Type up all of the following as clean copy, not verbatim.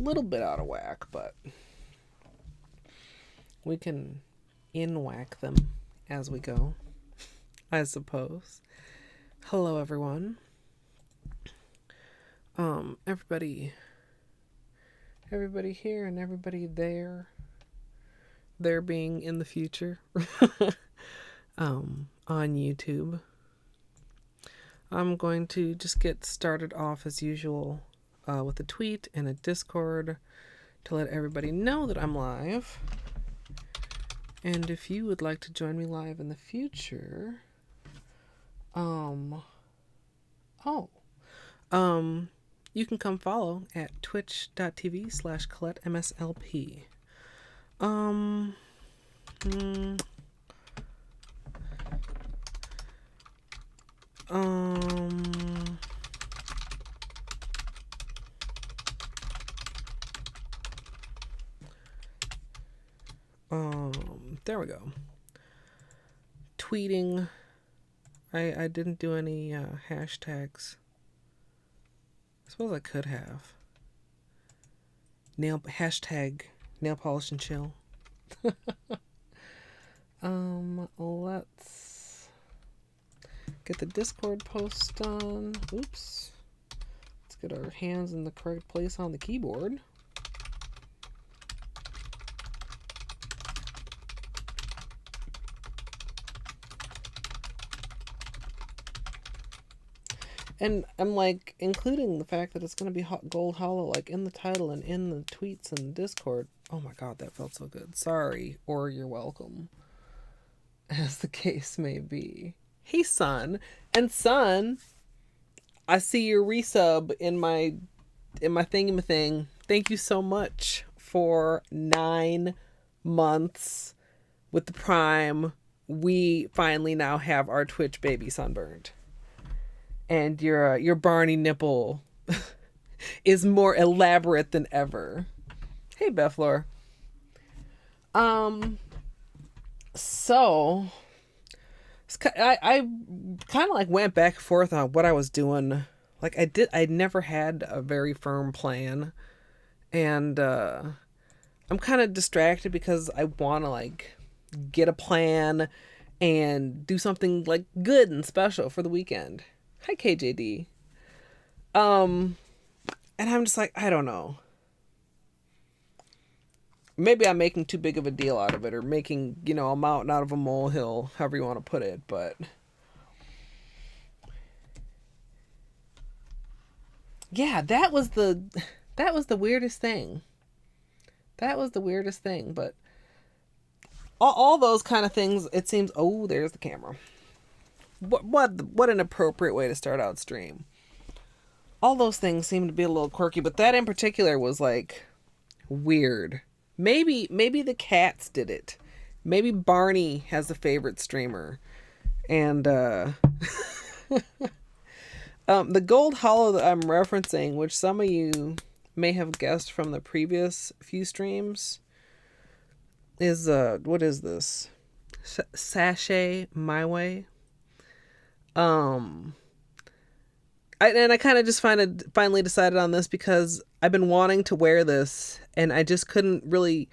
little bit out of whack, but we can in-whack them as we go, I suppose. Hello, everyone. Everybody here and everybody there. There being in the future. On YouTube. I'm going to just get started off as usual with a tweet and a Discord to let everybody know that I'm live. And if you would like to join me live in the future, you can come follow at twitch.tv/ColetteMSLP. There we go. Tweeting. I didn't do any hashtags. I suppose I could have. Hashtag nail polish and chill. Let's get the Discord post done. Oops. Let's get our hands in the correct place on the keyboard. And I'm like including the fact that it's going to be gold hollow like in the title and in the tweets and the Discord. Oh my god, that felt so good. Sorry, or you're welcome. As the case may be. Hey, Son. And Son, I see your resub in my thingamathing. Thank you so much for 9 months with the Prime. We finally now have our Twitch baby sunburned. And your Barney nipple is more elaborate than ever. Hey, Bethler. So I kind of like went back and forth on what I was doing. Like I never had a very firm plan, and I'm kind of distracted because I want to like get a plan and do something like good and special for the weekend. Hi, KJD. And I'm just like, I don't know. Maybe I'm making too big of a deal out of it, or making, a mountain out of a molehill, however you want to put it, but yeah, that was the weirdest thing. That was the weirdest thing, but all those kind of things, it seems, oh, there's the camera. What an appropriate way to start out stream. All those things seem to be a little quirky, but that in particular was like weird. Maybe the cats did it. Maybe Barney has a favorite streamer. And the gold hollow that I'm referencing, which some of you may have guessed from the previous few streams, is what is this? Sashay My Way. I kind of just finally decided on this because I've been wanting to wear this and I just couldn't really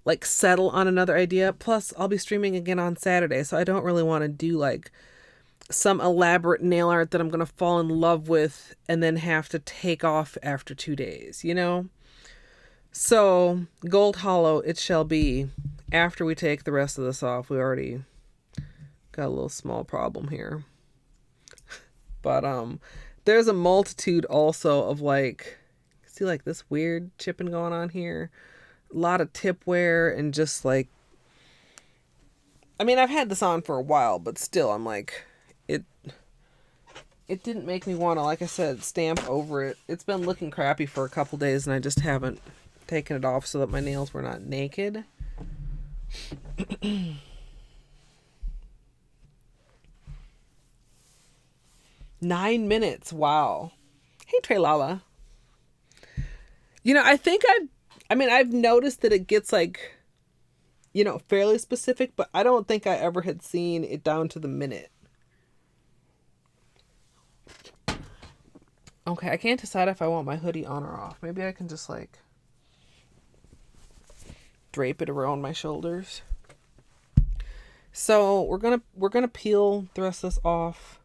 like settle on another idea. Plus I'll be streaming again on Saturday, so I don't really want to do like some elaborate nail art that I'm going to fall in love with and then have to take off after 2 days, So gold hollow it shall be after we take the rest of this off. We already got a little small problem here. But there's a multitude also of like, see like this weird chipping going on here. A lot of tip wear and just like, I mean, I've had this on for a while, but still I'm like, it didn't make me want to, like I said, stamp over it. It's been looking crappy for a couple days and I just haven't taken it off so that my nails were not naked. 9 minutes. Wow. Hey, Trey Lala. I think I've noticed that it gets like, fairly specific, but I don't think I ever had seen it down to the minute. Okay, I can't decide if I want my hoodie on or off. Maybe I can just like drape it around my shoulders. So we're gonna peel the rest of this off,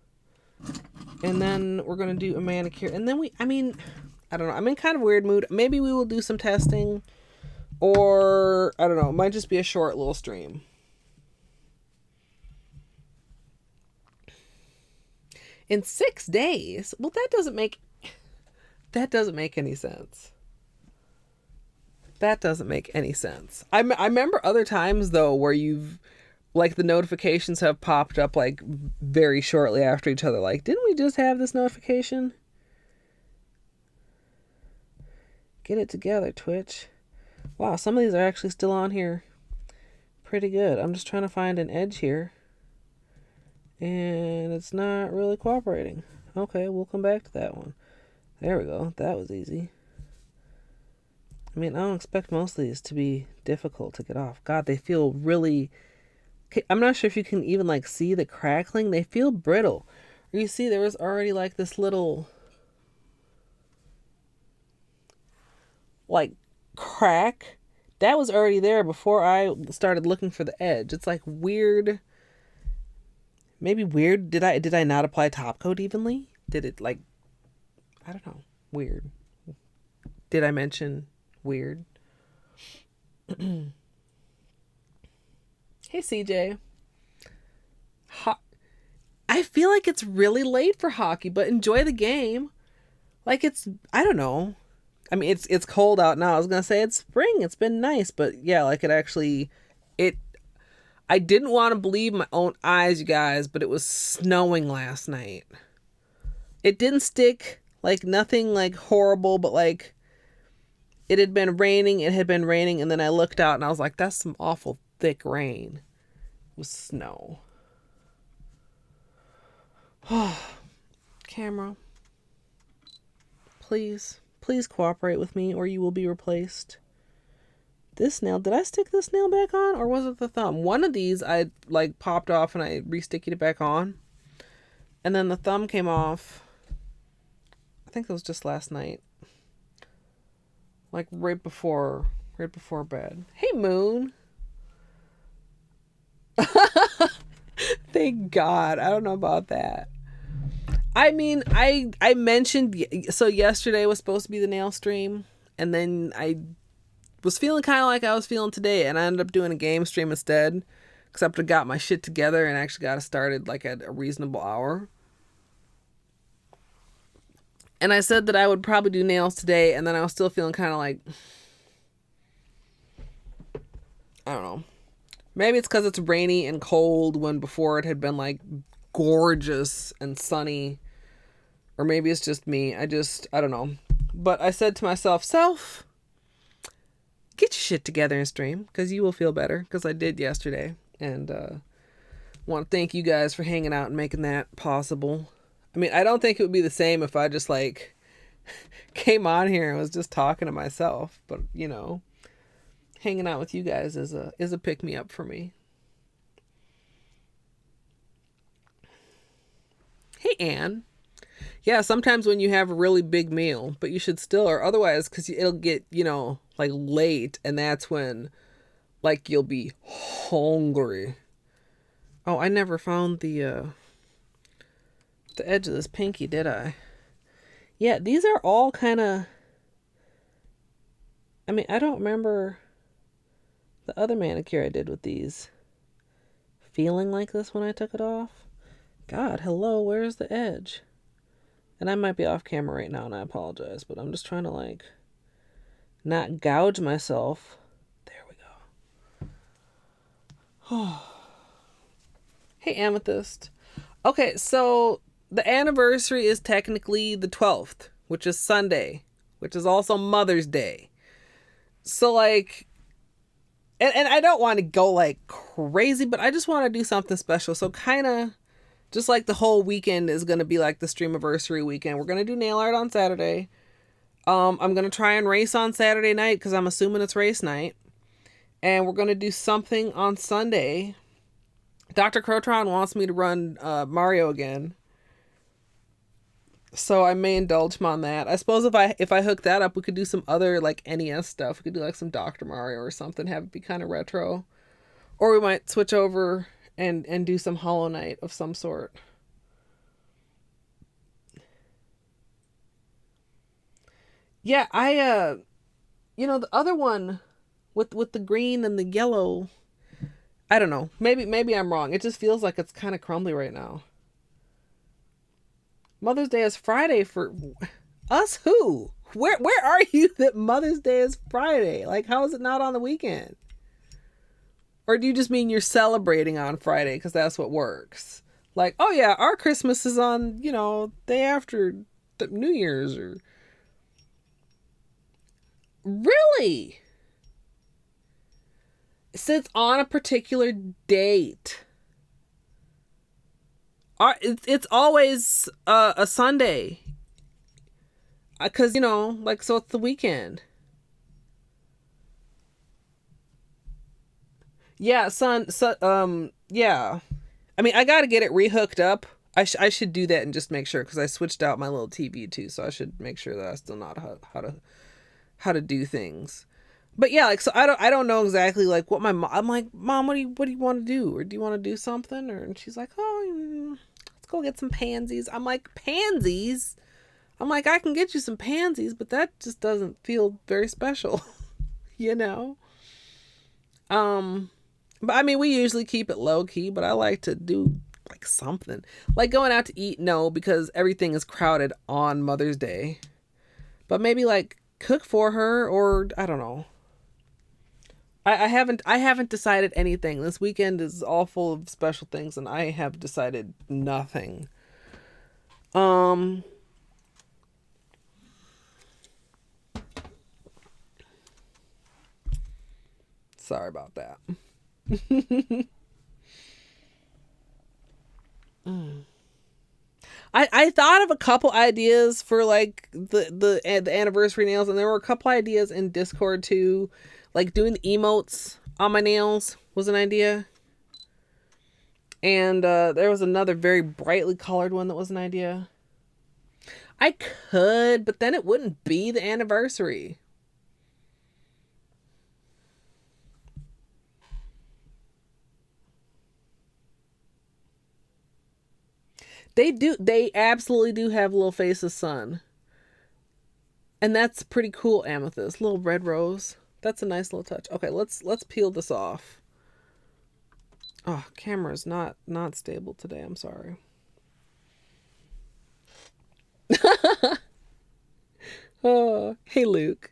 and then we're gonna do a manicure, and then I don't know. I'm in kind of a weird mood. Maybe we will do some testing, or I don't know. It might just be a short little stream. In 6 days? Well, that doesn't make any sense. That doesn't make any sense. I remember other times though where you've like the notifications have popped up like very shortly after each other. Like, didn't we just have this notification? Get it together, Twitch. Wow, some of these are actually still on here. Pretty good. I'm just trying to find an edge here. And it's not really cooperating. Okay, we'll come back to that one. There we go. That was easy. I mean, I don't expect most of these to be difficult to get off. God, they feel really... I'm not sure if you can even, like, see the crackling. They feel brittle. You see, there was already, like, this little... like, crack. That was already there before I started looking for the edge. It's, like, weird... Maybe weird. Did I not apply top coat evenly? Did it, like... I don't know. Weird. Did I mention weird? Hey, CJ. I feel like it's really late for hockey, but enjoy the game. Like, it's, I don't know. I mean, it's cold out now. I was going to say it's spring. It's been nice, but yeah, like I didn't want to believe my own eyes, you guys, but it was snowing last night. It didn't stick, like nothing like horrible, but like it had been raining, and then I looked out and I was like, that's some awful thick rain. It was snow. Camera. Please cooperate with me or you will be replaced. This nail, did I stick this nail back on or was it the thumb? One of these I like popped off and I re-sticked it back on. And then the thumb came off. I think it was just last night. Like right before bed. Hey, Moon. Thank God. I don't know about that. I mean, I mentioned, so yesterday was supposed to be the nail stream, and then I was feeling kind of like I was feeling today, and I ended up doing a game stream instead, except I got my shit together and actually got it started like at a reasonable hour. And I said that I would probably do nails today, and then I was still feeling kind of like, I don't know. Maybe it's because it's rainy and cold when before it had been like gorgeous and sunny. Or maybe it's just me. I don't know. But I said to myself, get your shit together and stream, because you will feel better, because I did yesterday. And want to thank you guys for hanging out and making that possible. I mean, I don't think it would be the same if I just like came on here and was just talking to myself. But, you know, hanging out with you guys is a pick-me-up for me. Hey, Anne. Yeah, sometimes when you have a really big meal, but you should still, or otherwise, because it'll get, you know, like late, and that's when, like, you'll be hungry. Oh, I never found the edge of this pinky, did I? Yeah, these are all kind of, I mean, I don't remember the other manicure I did with these feeling like this when I took it off. God, hello, where's the edge? And I might be off camera right now, and I apologize, but I'm just trying to, like, not gouge myself. There we go. Hey, Amethyst. Okay, so the anniversary is technically the 12th, which is Sunday, which is also Mother's Day. So, like, and I don't want to go, like, crazy, but I just want to do something special. So, kind of... just like the whole weekend is going to be like the streamiversary weekend. We're going to do nail art on Saturday. I'm going to try and race on Saturday night because I'm assuming it's race night. And we're going to do something on Sunday. Dr. Crotron wants me to run Mario again. So I may indulge him on that. I suppose if I hook that up, we could do some other like NES stuff. We could do like some Dr. Mario or something, have it be kind of retro. Or we might switch over and do some Hollow Knight of some sort. Yeah, the other one with the green and the yellow, I don't know. Maybe I'm wrong. It just feels like it's kind of crumbly right now. Mother's Day is Friday for us who? Where are you that Mother's Day is Friday? Like, how is it not on the weekend? Or do you just mean you're celebrating on Friday because that's what works? Like, oh yeah, our Christmas is on, day after the New Year's. Or really? So it's on a particular date. It's always a Sunday. Because, so it's the weekend. Yeah, yeah. I mean, I gotta get it rehooked up. I should do that and just make sure, because I switched out my little TV too, so I should make sure that I still know how to do things. But yeah, like, so I don't know exactly like what I'm like, Mom, what do you want to do, or do you want to do something? Or and she's like, oh, let's go get some pansies. I'm like, pansies? I'm like, I can get you some pansies, but that just doesn't feel very special, you know. But I mean, we usually keep it low key, but I like to do like something. Like going out to eat, no, because everything is crowded on Mother's Day. But maybe like cook for her, or I don't know. I haven't decided anything. This weekend is all full of special things and I have decided nothing. Um Sorry about that. Mm. I thought of a couple ideas for like the anniversary nails, and there were a couple ideas in Discord too, like doing the emotes on my nails was an idea, and there was another very brightly colored one that was an idea. I could, but then it wouldn't be the anniversary. They absolutely do have little face of sun, and that's pretty cool. Amethyst, little red rose. That's a nice little touch. Okay, let's peel this off. Oh, camera's not stable today. I'm sorry. Oh, hey Luke.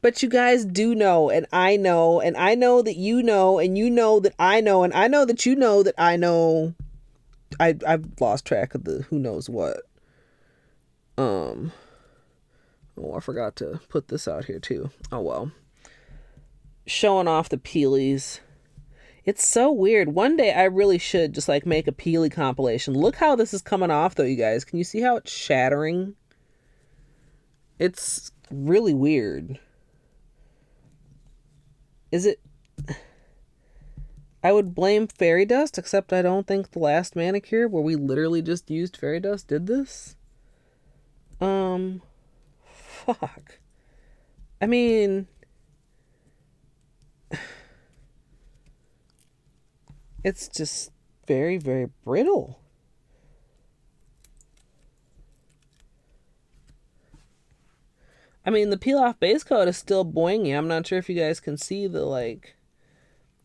But you guys do know, and I know that you know, and you know that I know, and I know that you know that I know. I've lost track of the who knows what. Um. Oh, I forgot to put this out here too. Oh well. Showing off the peelies. It's so weird. One day I really should just like make a peely compilation. Look how this is coming off though, you guys. Can you see how it's shattering? It's really weird. Is it? I would blame fairy dust, except I don't think the last manicure, where we literally just used fairy dust, did this. Fuck. I mean, it's just very, very brittle. I mean, the peel off base coat is still boingy. I'm not sure if you guys can see the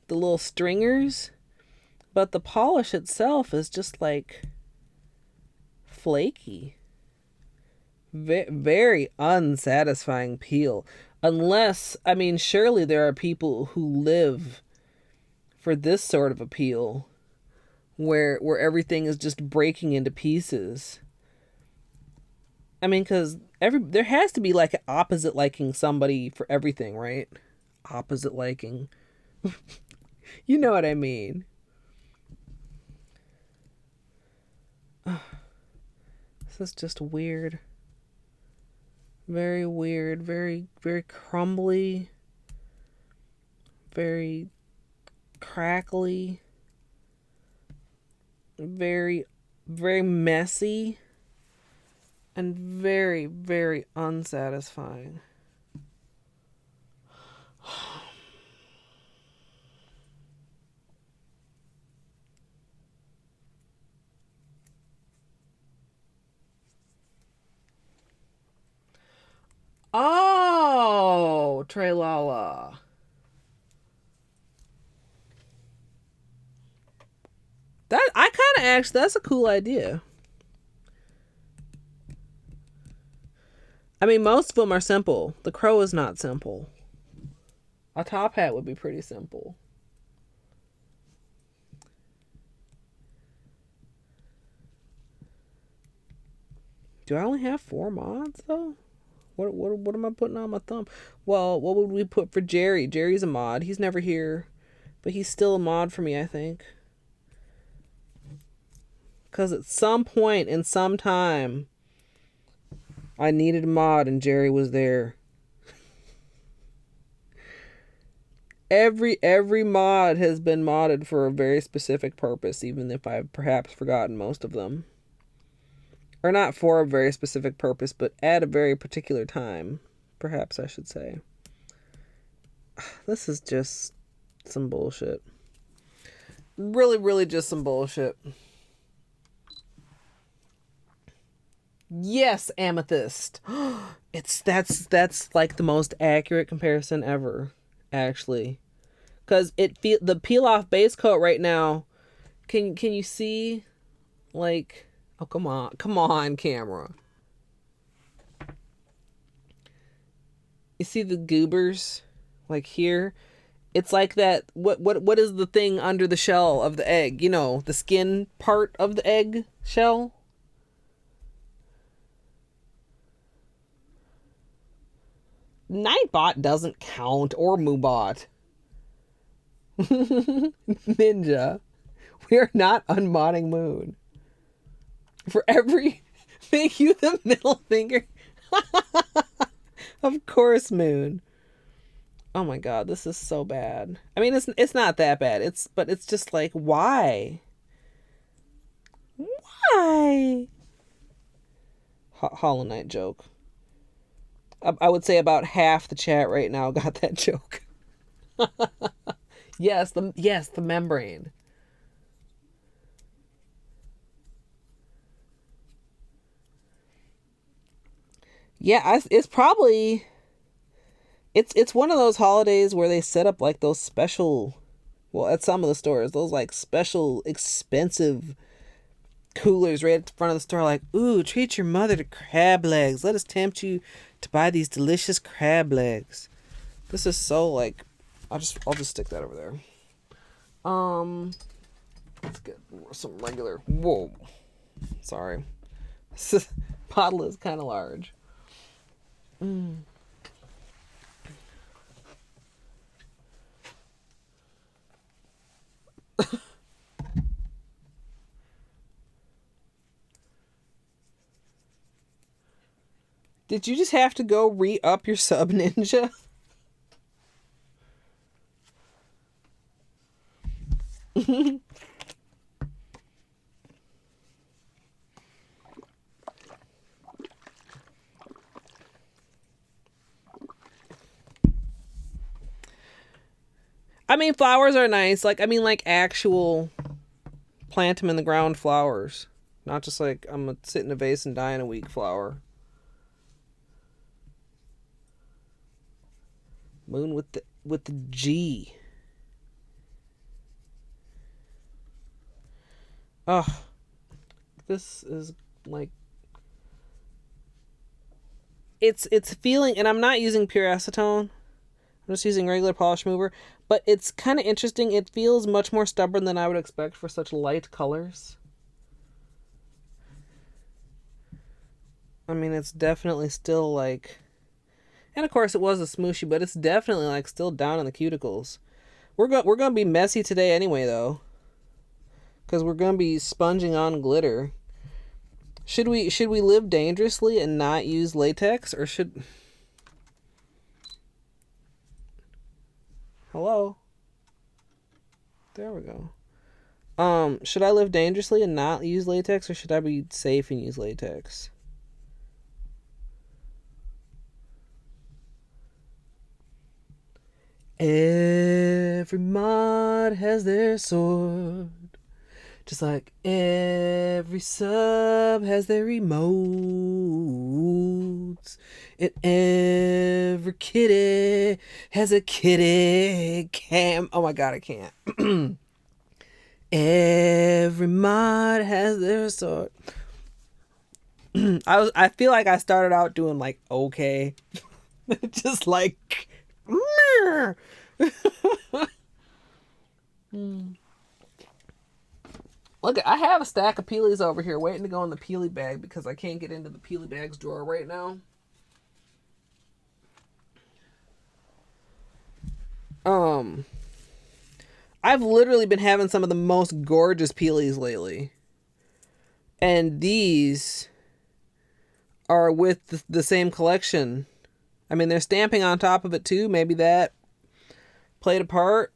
little stringers, but the polish itself is just like flaky. Very unsatisfying peel. Unless, I mean, surely there are people who live for this sort of a peel where everything is just breaking into pieces. I mean, because there has to be like an opposite liking somebody for everything, right? Opposite liking. You know what I mean. This is just weird. Very weird. Very, very crumbly. Very crackly. Very, very messy. and very, very unsatisfying. Oh, Trey Lala. That I kind of actually, that's a cool idea. I mean, most of them are simple. The crow is not simple. A top hat would be pretty simple. Do I only have 4 mods though? What am I putting on my thumb? Well, what would we put for Jerry? Jerry's a mod. He's never here, but he's still a mod for me, I think. Because at some point in some time, I needed a mod and Jerry was there. Every mod has been modded for a very specific purpose, even if I've perhaps forgotten most of them. Or not for a very specific purpose, but at a very particular time, perhaps I should say. This is just some bullshit. Really, really just some bullshit. Yes, Amethyst. That's like the most accurate comparison ever, actually. Cause the peel off base coat right now. Can you see, like, oh come on camera. You see the goobers, like here. It's like that. What is the thing under the shell of the egg? You know, the skin part of the egg shell. Nightbot doesn't count, or Moobot. Ninja. We are not unmodding Moon. For every... Make you the middle finger. Of course, Moon. Oh my god, this is so bad. I mean, it's not that bad. But it's just like, why? Why? Hollow Knight joke. I would say about half the chat right now got that joke. Yes, the membrane. Yeah, it's probably it's one of those holidays where they set up like those special, well, at some of the stores, those like special expensive coolers right at the front of the store, like, ooh, treat your mother to crab legs. Let us tempt you to buy these delicious crab legs. This is so like, I'll just stick that over there. Let's get some regular. Whoa, sorry. This bottle is kind of large. Did you just have to go re-up your sub, Ninja? I mean, flowers are nice. Like, I mean, like actual plant them in the ground flowers. Not just like, I'm gonna sit in a vase and die in a week flower. Moon with the G. Ugh. This is like, it's feeling, and I'm not using pure acetone. I'm just using regular polish remover, but it's kind of interesting. It feels much more stubborn than I would expect for such light colors. I mean, it's definitely still like, and of course it was a smooshy, but it's definitely like still down in the cuticles. We're gonna be messy today anyway, though, because we're gonna be sponging on glitter. Should we live dangerously and not use latex, or should... Hello? There we go. Should I live dangerously and not use latex, or should I be safe and use latex? Every mod has their sword. Just like every sub has their emotes. And every kitty has a kitty cam. Oh my god, I can't. Every mod has their sword. I feel like I started out doing like okay. Just like Look, I have a stack of Peelies over here waiting to go in the Peely bag because I can't get into the Peely bags drawer right now. I've literally been having some of the most gorgeous Peelies lately. And these are with the same collection. I mean, they're stamping on top of it too. Maybe that played a part.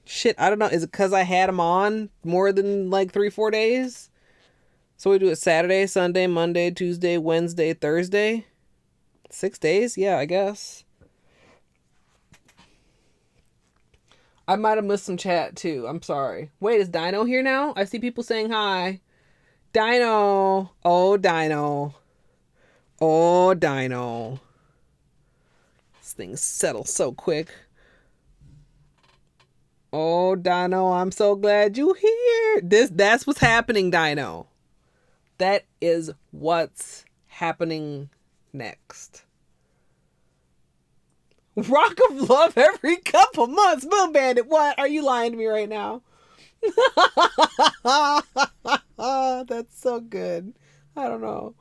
Shit, I don't know. Is it because I had them on more than like 3-4 days? So we do it Saturday, Sunday, Monday, Tuesday, Wednesday, Thursday. 6 days? Yeah, I guess. I might have missed some chat too. I'm sorry. Wait, is Dino here now? I see people saying hi. Dino. Oh, Dino. Oh, Dino. This thing settles so quick. Oh, Dino, I'm so glad you here. That's what's happening, Dino. That is what's happening next. Rock of Love every couple months. Moon Bandit, what? Are you lying to me right now? That's so good. I don't know.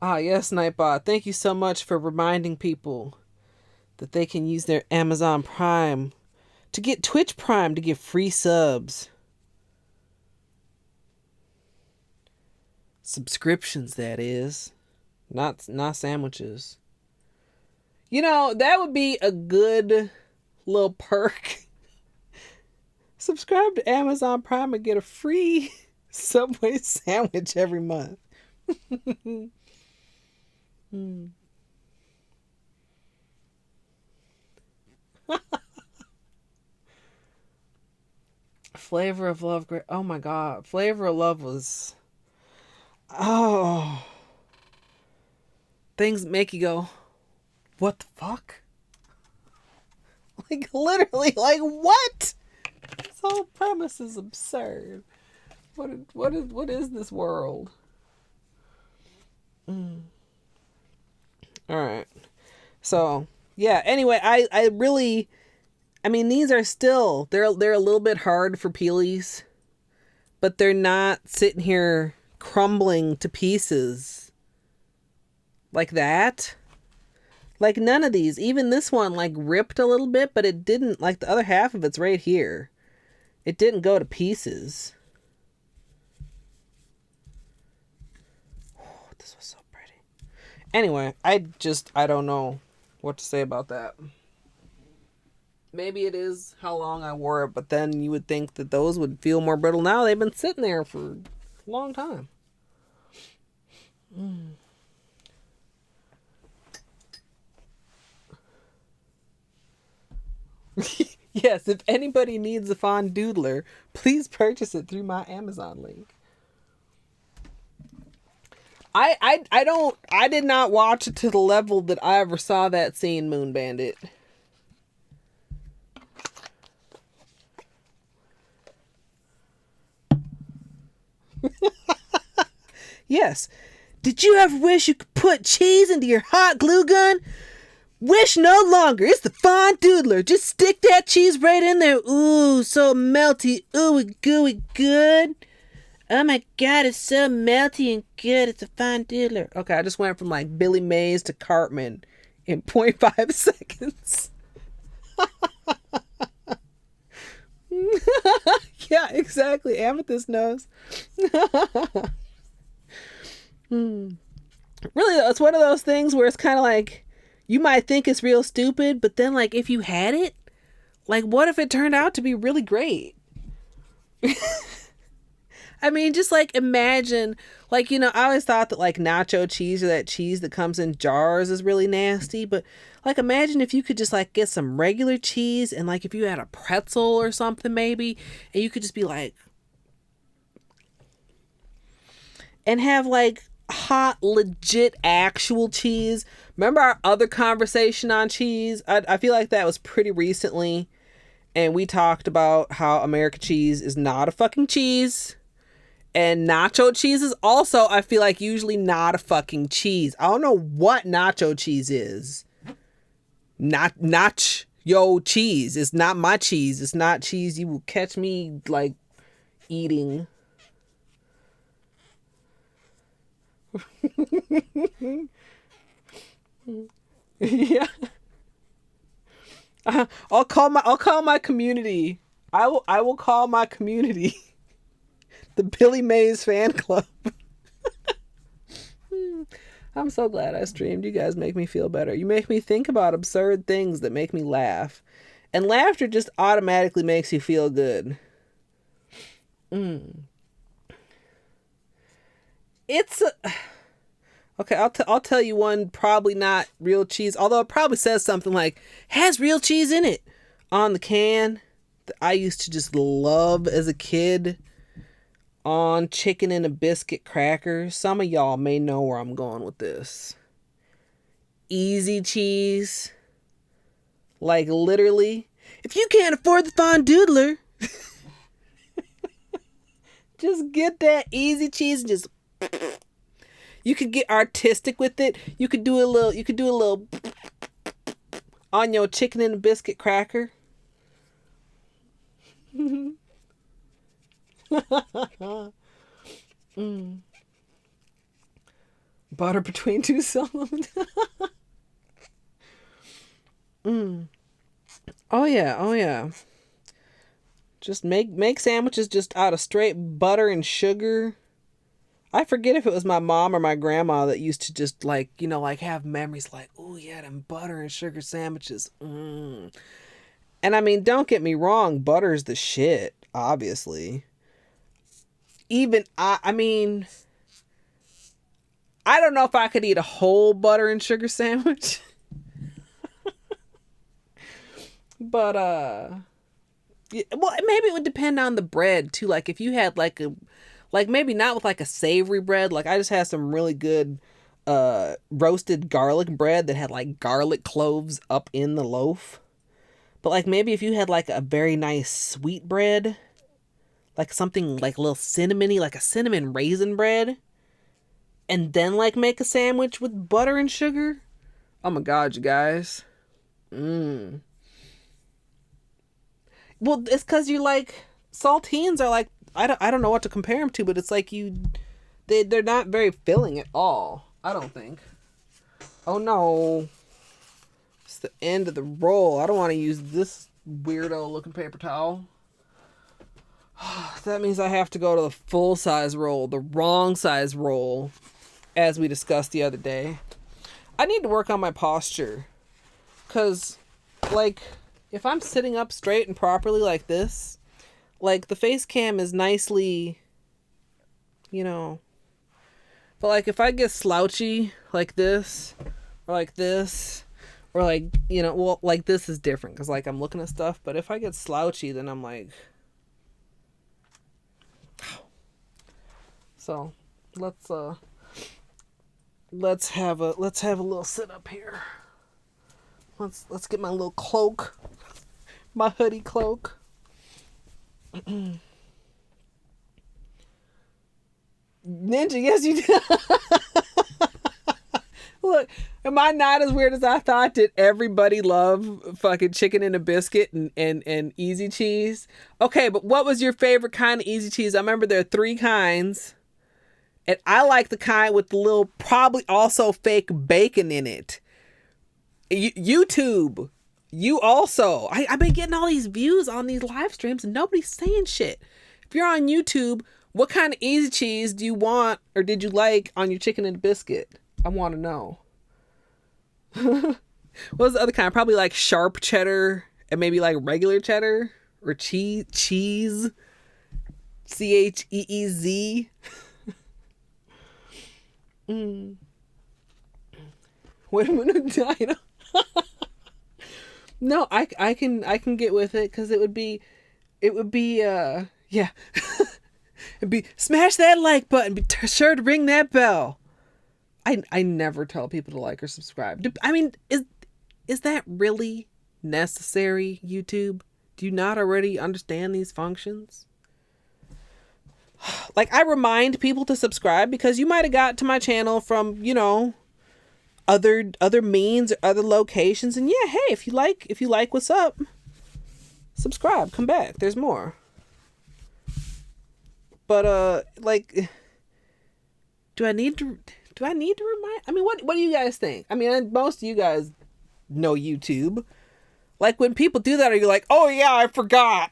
Yes, Nightbot. Thank you so much for reminding people that they can use their Amazon Prime to get Twitch Prime to get free subs. Subscriptions, that is. Not sandwiches. You know, that would be a good little perk. Subscribe to Amazon Prime and get a free Subway sandwich every month. Flavor of Love. Oh my god. Flavor of Love was... Oh. Things make you go, what the fuck? Like, literally, like, what? This whole premise is absurd. What is this world? Alright. So, yeah, anyway, I really... I mean, these are still... They're a little bit hard for Peelies. But they're not sitting here crumbling to pieces like that. Like, none of these. Even this one, like, ripped a little bit, but it didn't... Like, the other half of it's right here. It didn't go to pieces. Oh, this was so pretty. Anyway, I don't know what to say about that. Maybe it is how long I wore it, but then you would think that those would feel more brittle. Now they've been sitting there for a long time. Yes, if anybody needs a fond doodler, please purchase it through my Amazon link. I did not watch it to the level that I ever saw that scene, Moon Bandit. Yes. Did you ever wish you could put cheese into your hot glue gun? Wish no longer. It's the fond doodler. Just stick that cheese right in there. Ooh, so melty. Ooh, gooey good. Oh my god, it's so melty and good. It's a fond doodler. Okay, I just went from like Billy Mays to Cartman in 0.5 seconds. Yeah, exactly. Amethyst knows. Really, it's one of those things where it's kind of like, you might think it's real stupid, but then like if you had it, like what if it turned out to be really great? I mean, just like imagine, like, you know, I always thought that like nacho cheese or that cheese that comes in jars is really nasty, but like imagine if you could just like get some regular cheese and like if you had a pretzel or something maybe, and you could just be like, and have like hot, legit, actual cheese. Remember our other conversation on cheese? I feel like that was pretty recently, and we talked about how American cheese is not a fucking cheese. And nacho cheese is also, I feel like, usually not a fucking cheese. I don't know what nacho cheese is. Nacho cheese. It's not my cheese. It's not cheese you will catch me, like, eating. Yeah. I'll call my community. I will call my community. The Billy Mays fan club. I'm so glad I streamed. You guys make me feel better. You make me think about absurd things that make me laugh. And laughter just automatically makes you feel good. It's a... Okay, I'll tell you one probably not real cheese, although it probably says something like, has real cheese in it on the can that I used to just love as a kid. On chicken and a biscuit crackers. Some of y'all may know where I'm going with this. Easy cheese. Like literally. If you can't afford the fondoodler, just get that easy cheese and just... You could get artistic with it. You could do a little on your chicken and a biscuit cracker. Butter between two syllables. Oh yeah. Just make sandwiches just out of straight butter and sugar. I forget if it was my mom or my grandma that used to just like, you know, like have memories like, oh yeah, them butter and sugar sandwiches. And I mean, don't get me wrong, butter's the shit, obviously. Even I mean, I don't know if I could eat a whole butter and sugar sandwich. But yeah, well, maybe it would depend on the bread too. Like if you had like maybe not with like a savory bread. Like I just had some really good roasted garlic bread that had like garlic cloves up in the loaf. But like maybe if you had like a very nice sweet bread, like something like a little cinnamony, like a cinnamon raisin bread, and then like make a sandwich with butter and sugar. Oh my god, you guys. Well, it's because you like saltines are like, I don't know what to compare them to, but it's like they're not very filling at all. I don't think. Oh no. It's the end of the roll. I don't want to use this weirdo looking paper towel. That means I have to go to the full size roll, the wrong size roll, as we discussed the other day. I need to work on my posture. Because, like, if I'm sitting up straight and properly like this, like, the face cam is nicely, you know. But, like, if I get slouchy like this, or like this, or like, you know, well, like, this is different. Because, like, I'm looking at stuff. But if I get slouchy, then I'm like... So, let's have a little sit up here. Let's get my little cloak, my hoodie cloak. Ninja, yes you did. Look, am I not as weird as I thought? Did everybody love fucking chicken and a biscuit and easy cheese? Okay, but what was your favorite kind of easy cheese? I remember there are 3 kinds. And I like the kind with the little, probably also fake bacon in it. YouTube, you also. I've been getting all these views on these live streams and nobody's saying shit. If you're on YouTube, what kind of easy cheese do you want or did you like on your chicken and biscuit? I want to know. What was the other kind? Probably like sharp cheddar and maybe like regular cheddar or cheese. Cheez. Wait a minute, I know. No, I can get with it because it would be yeah. It'd be smash that like button, be sure to ring that bell. I never tell people to like or subscribe. I mean, is that really necessary, YouTube? Do you not already understand these functions? Like, I remind people to subscribe because you might have got to my channel from, you know, other means or other locations, and yeah, hey, if you like what's up, subscribe, come back, there's more. But like, do I need to remind? I mean, what do you guys think? I mean, most of you guys know YouTube. Like, when people do that, are you like, oh yeah, I forgot?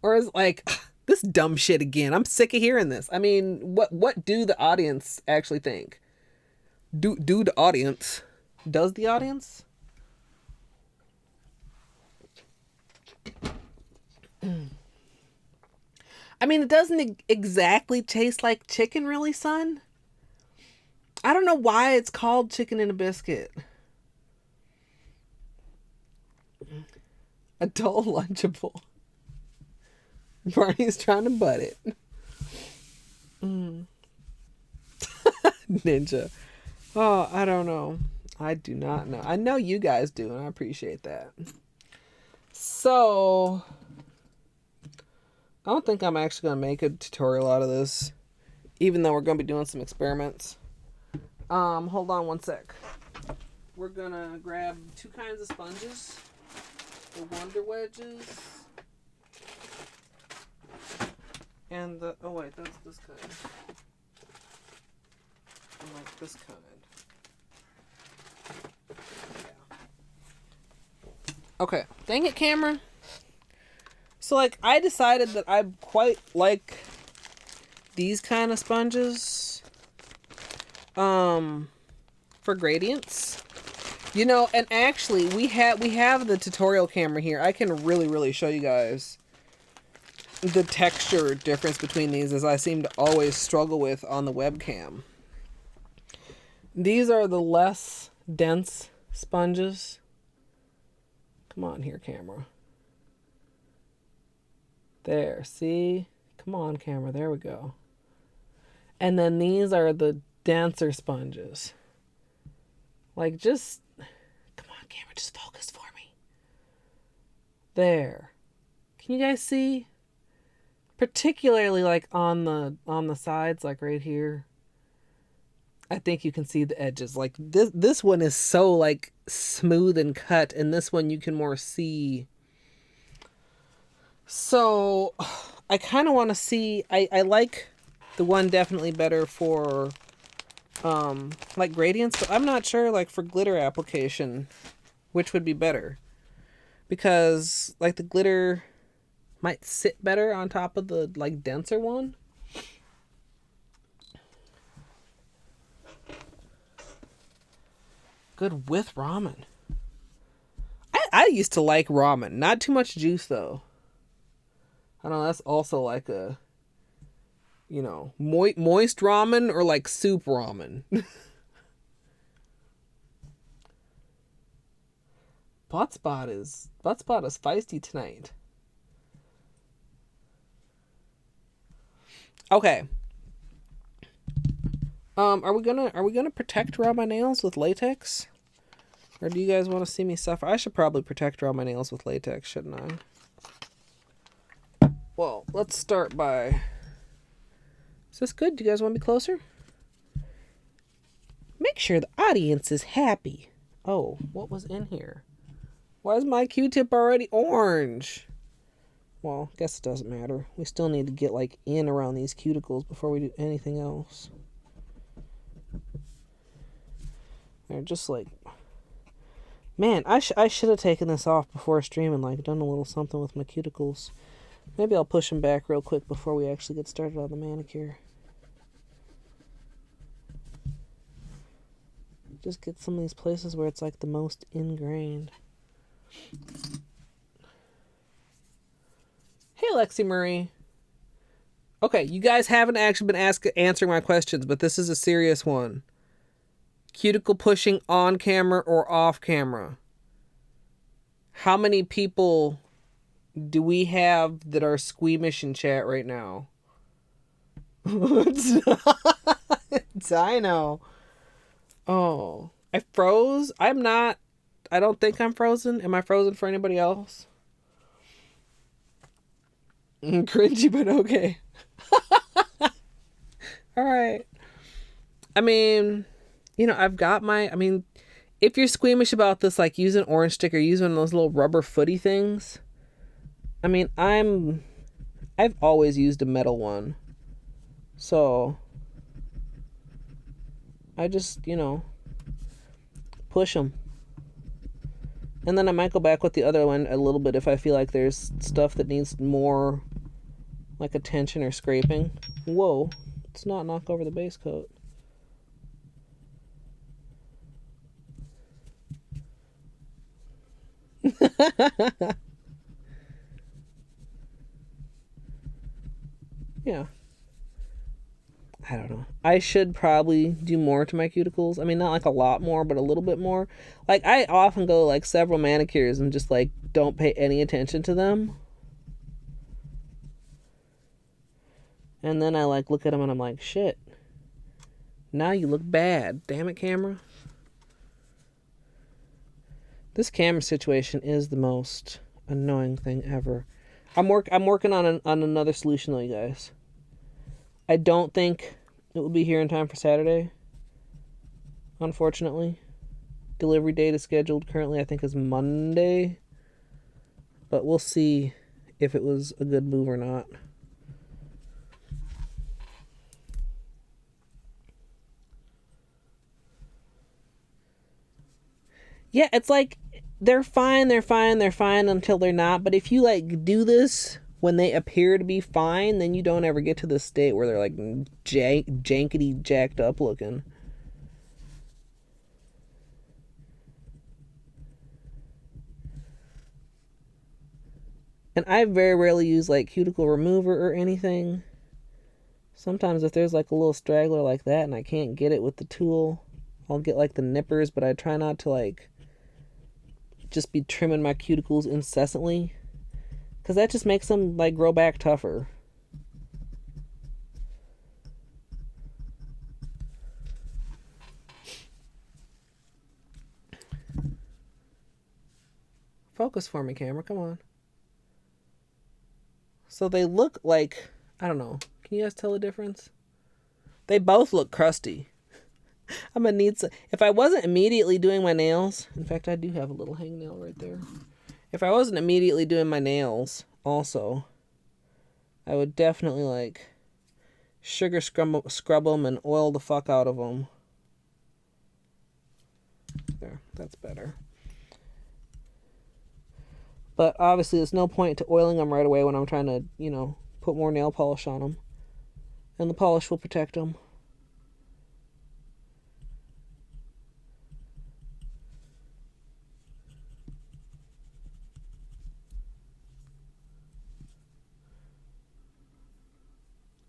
Or is it like, this dumb shit again, I'm sick of hearing this? I mean, what do the audience actually think? Does the audience? I mean, it doesn't exactly taste like chicken, really, son. I don't know why it's called chicken in a biscuit. Adult Lunchable. Barney's trying to butt it. Ninja. Oh, I don't know. I do not know. I know you guys do, and I appreciate that. So, I don't think I'm actually going to make a tutorial out of this, even though we're going to be doing some experiments. Hold on one sec. We're going to grab 2 kinds of sponges. The Wonder Wedges. And the... Oh, wait, that's this kind. I like this kind. Okay. Dang it, camera. So, like, I decided that I quite like these kind of sponges for gradients. You know, and actually, we have the tutorial camera here. I can really show you guys the texture difference between these, as I seem to always struggle with on the webcam. These are the less dense sponges. Come on here, camera. There, see? Come on, camera. There we go. And then these are the denser sponges. Like, just... Come on, camera. Just focus for me. There. Can you guys see? Particularly, like, on the sides, like right here. I think you can see the edges. Like, this one is so, like, smooth and cut. And this one you can more see... So, I kind of want to see... I like the one definitely better for, like, gradients. But I'm not sure, like, for glitter application, which would be better. Because, like, the glitter might sit better on top of the, like, denser one. Good with ramen. I used to like ramen. Not too much juice, though. I don't know, that's also like a, you know, moist ramen or like soup ramen. Buttspot is feisty tonight. Okay. Are we gonna protect raw my nails with latex? Or do you guys want to see me suffer? I should probably protect raw my nails with latex, shouldn't I? Well, let's start by... Is this good? Do you guys want to be closer? Make sure the audience is happy. Oh, what was in here? Why is my Q-tip already orange? Well, guess it doesn't matter. We still need to get, like, in around these cuticles before we do anything else. They're just, like... Man, I should have taken this off before streaming, like, done a little something with my cuticles. Maybe I'll push them back real quick before we actually get started on the manicure. Just get some of these places where it's like the most ingrained. Hey, Lexi Murray. Okay, you guys haven't actually been answering my questions, but this is a serious one. Cuticle pushing on camera or off camera? How many people do we have that are squeamish in chat right now? It's Dino. Oh, I froze. I'm not. I don't think I'm frozen. Am I frozen for anybody else? Cringy, but okay. All right. I mean, I've got my. I mean, if you're squeamish about this, like using orange stick or using those little rubber footy things, I mean, I've always used a metal one. So I just, push them. And then I might go back with the other one a little bit if I feel like there's stuff that needs more like attention or scraping. Whoa, let's not knock over the base coat. Yeah. I don't know. I should probably do more to my cuticles. I mean, not like a lot more, but a little bit more. Like, I often go like several manicures and just like don't pay any attention to them. And then I like look at them and I'm like, shit. Now you look bad. Damn it, camera. This camera situation is the most annoying thing ever. I'm working on another solution though, you guys. I don't think it will be here in time for Saturday. Unfortunately. Delivery date is scheduled currently, I think, is Monday. But we'll see if it was a good move or not. Yeah, it's like they're fine until they're not. But if you like do this when they appear to be fine, then you don't ever get to the state where they're like jankety jacked up looking. And I very rarely use like cuticle remover or anything. Sometimes if there's like a little straggler like that and I can't get it with the tool, I'll get like the nippers, but I try not to like just be trimming my cuticles incessantly, because that just makes them like grow back tougher. Focus for me, camera, come on. So they look like, I don't know, can you guys tell the difference? They both look crusty. I'm gonna need some. If I wasn't immediately doing my nails, in fact, I do have a little hangnail right there. If I wasn't immediately doing my nails, also, I would definitely like sugar scrub them and oil the fuck out of them. There, that's better. But obviously, there's no point to oiling them right away when I'm trying to, put more nail polish on them, and the polish will protect them.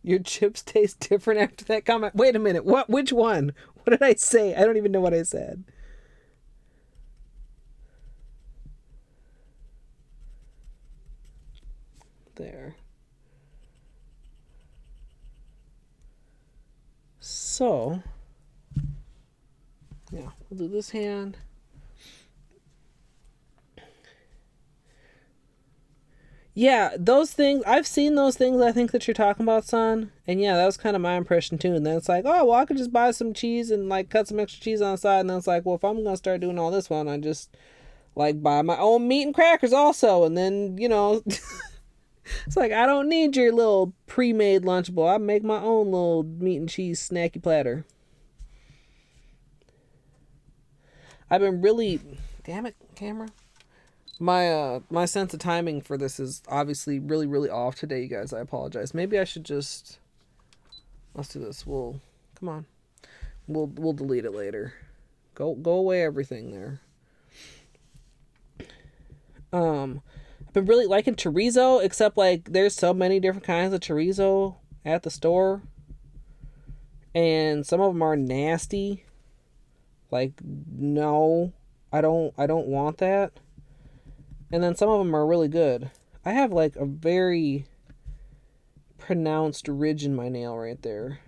Your chips taste different after that comment. Wait a minute. What? Which one? What did I say? I don't even know what I said. There. So, yeah, we'll do this hand. Yeah, those things, I've seen those things I think that you're talking about, son. And yeah, that was kind of my impression too. And then it's like, oh, well, I could just buy some cheese and like cut some extra cheese on the side. And then it's like, well, if I'm going to start doing all this one, I just like buy my own meat and crackers also. And then, it's like, I don't need your little pre-made Lunchable. I make my own little meat and cheese snacky platter. I've been really, damn it, camera. My sense of timing for this is obviously really, really off today, you guys. I apologize. Maybe I should just, let's do this. Come on. We'll delete it later. Go away everything there. I've been really liking chorizo, except like there's so many different kinds of chorizo at the store, and some of them are nasty. Like, no, I don't want that. And then some of them are really good. I have like a very pronounced ridge in my nail right there.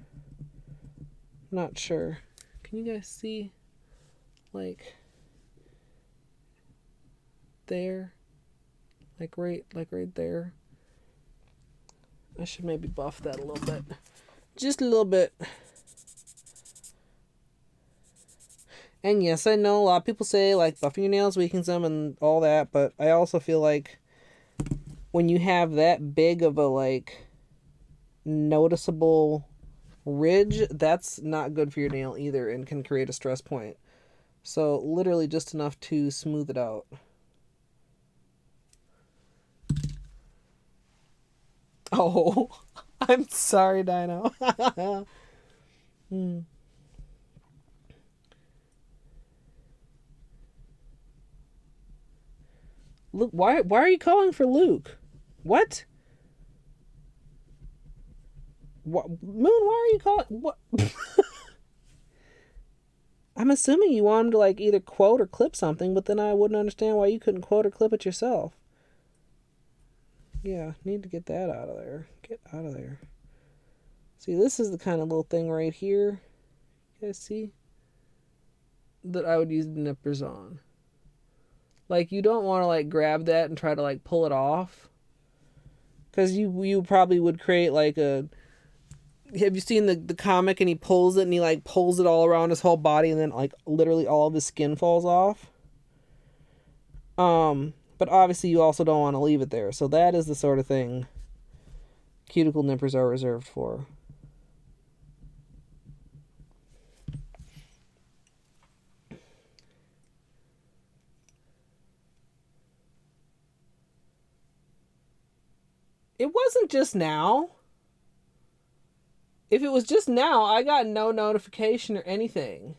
Not sure. Can you guys see? Like there? Like right there. I should maybe buff that a little bit. Just a little bit. And yes, I know a lot of people say like buffing your nails weakens them and all that, but I also feel like when you have that big of a like noticeable ridge, that's not good for your nail either and can create a stress point. So literally just enough to smooth it out. Oh, I'm sorry, Dino. Luke, why are you calling for Luke? What? What? Moon, why are you calling? What? I'm assuming you want him to like either quote or clip something, but then I wouldn't understand why you couldn't quote or clip it yourself. Yeah, need to get that out of there. Get out of there. See, this is the kind of little thing right here. You guys see? That I would use the nippers on. Like, you don't want to like grab that and try to like pull it off. Because you probably would create like a... Have you seen the comic and he pulls it and he like pulls it all around his whole body and then like literally all of his skin falls off? But obviously you also don't want to leave it there. So that is the sort of thing cuticle nippers are reserved for. It wasn't just now. If it was just now, I got no notification or anything.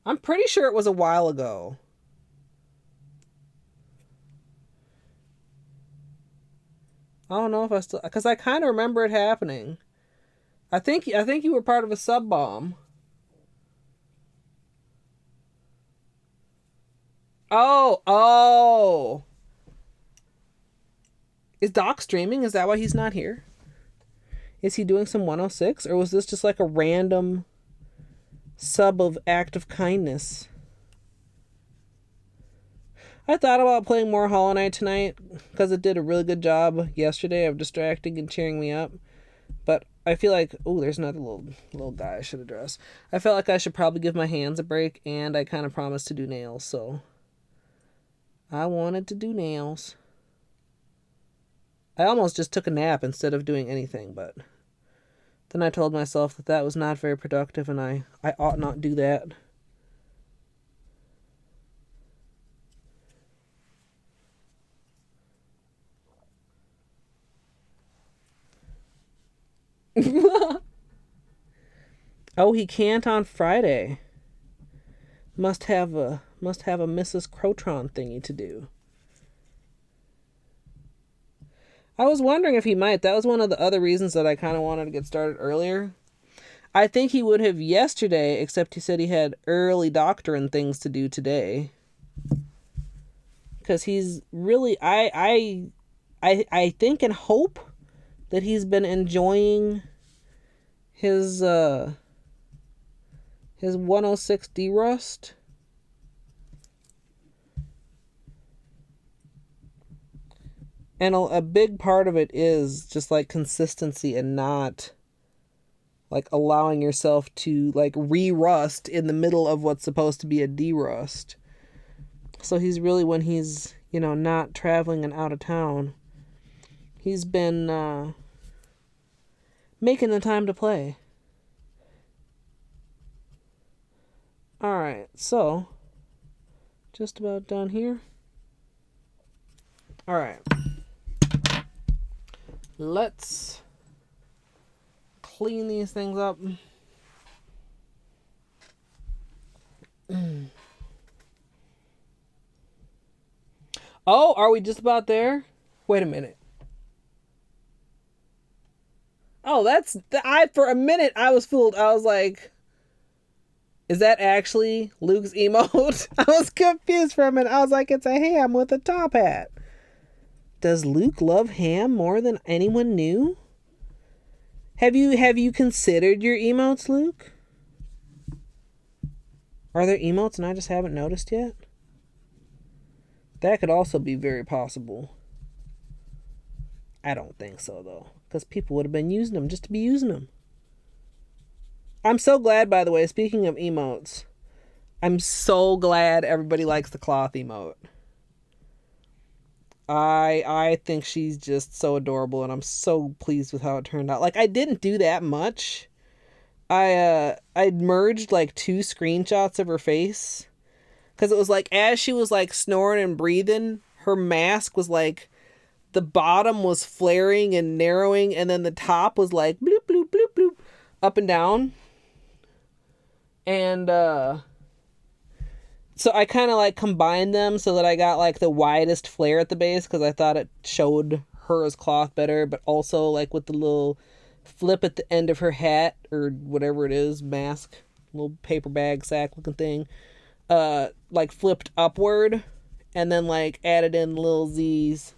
I'm pretty sure it was a while ago. I don't know if I still... Because I kind of remember it happening. I think you were part of a sub bomb. Oh. Is Doc streaming? Is that why he's not here? Is he doing some 106? Or was this just like a random sub of act of kindness? I thought about playing more Hollow Knight tonight because it did a really good job yesterday of distracting and cheering me up. But I feel like, oh, there's another little guy I should address. I felt like I should probably give my hands a break, and I kind of promised to do nails, so I wanted to do nails. I almost just took a nap instead of doing anything, but then I told myself that that was not very productive and I ought not do that. Oh, he can't on Friday. Must have a Mrs. Crotron thingy to do. I was wondering if he might. That was one of the other reasons that I kind of wanted to get started earlier. I think he would have yesterday, except he said he had early doctoring things to do today. Because he's really... I think and hope that he's been enjoying his 106 D-Rust. And a big part of it is just like consistency and not like allowing yourself to like re-rust in the middle of what's supposed to be a D-Rust. So he's really, when he's, not traveling and out of town, he's been making the time to play. Alright, so just about done here. Alright. Let's clean these things up. Oh, are we just about there? Wait a minute. Oh, for a minute I was fooled. I was like, is that actually Luke's emote? I was confused for a minute. I was like, it's a ham with a top hat. Does Luke love ham more than anyone knew? Have you considered your emotes, Luke? Are there emotes and I just haven't noticed yet? That could also be very possible. I don't think so, though. Because people would have been using them just to be using them. I'm so glad, by the way, speaking of emotes, I'm so glad everybody likes the cloth emote. I think she's just so adorable, and I'm so pleased with how it turned out. Like, I didn't do that much. I merged like 2 screenshots of her face. Because it was like, as she was like snoring and breathing, her mask was like, the bottom was flaring and narrowing, and then the top was like bloop, bloop, bloop, bloop, up and down. And so I kind of like combined them so that I got like the widest flare at the base, because I thought it showed her as cloth better, but also like with the little flip at the end of her hat or whatever it is, mask, little paper bag sack looking thing, like flipped upward, and then like added in little Z's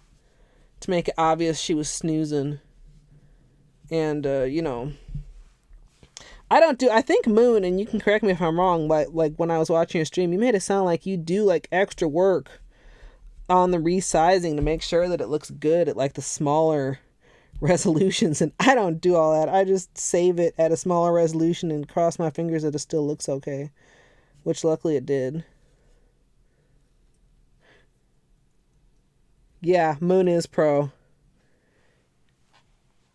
to make it obvious she was snoozing. And I think Moon, and you can correct me if I'm wrong, but like when I was watching your stream, you made it sound like you do like extra work on the resizing to make sure that it looks good at like the smaller resolutions, and I don't do all that. I just save it at a smaller resolution and cross my fingers that it still looks okay, which luckily it did. Yeah, Moon is pro.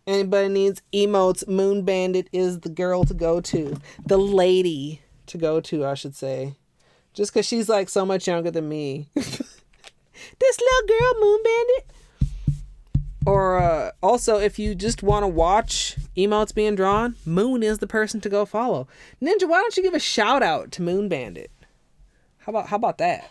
Anybody needs emotes, Moon Bandit is the girl to go to. The lady to go to, I should say. Just because she's like so much younger than me. This little girl, Moon Bandit. Or also, if you just want to watch emotes being drawn, Moon is the person to go follow. Ninja, why don't you give a shout out to Moon Bandit? How about that?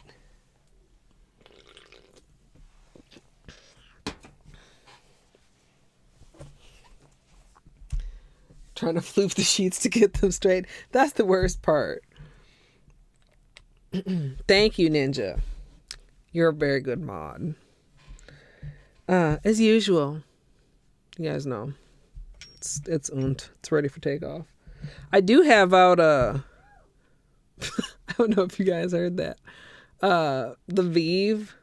Trying to floof the sheets to get them straight. That's the worst part. Thank you, Ninja. You're a very good mod. As usual, you guys know it's ready for takeoff. I do have out I don't know if you guys heard that. The Vive.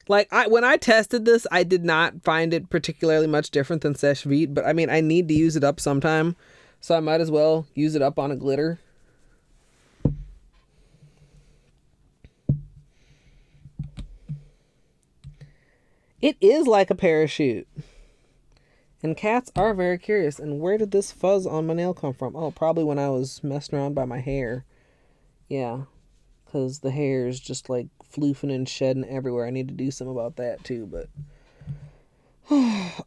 Like, when I tested this, I did not find it particularly much different than Sesh Vite, but I mean, I need to use it up sometime, so I might as well use it up on a glitter. It is like a parachute. And cats are very curious. And where did this fuzz on my nail come from? Oh, probably when I was messing around by my hair. Yeah. Because the hair is just like floofing and shedding everywhere. I need to do something about that too, but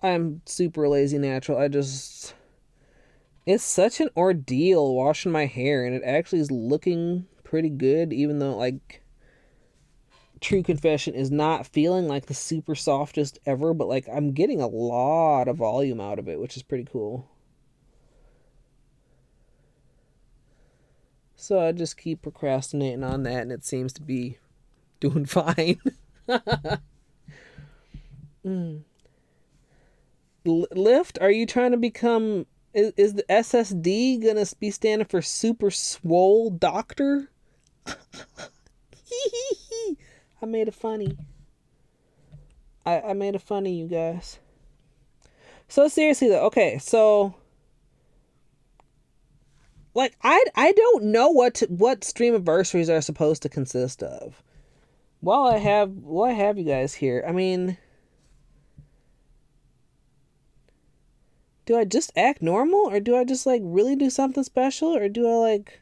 I'm super lazy natural. It's such an ordeal washing my hair, and it actually is looking pretty good, even though, like, true confession is not feeling like the super softest ever, but like I'm getting a lot of volume out of it, which is pretty cool. So I just keep procrastinating on that, and it seems to be doing fine. Lift, are you trying to become... Is the SSD going to be standing for Super Swole Doctor? I made it funny. I made it funny, you guys. So seriously, though, okay, so... Like, I don't know what stream anniversaries are supposed to consist of. While I have you guys here, I mean, do I just act normal, or do I just like really do something special, or do I like,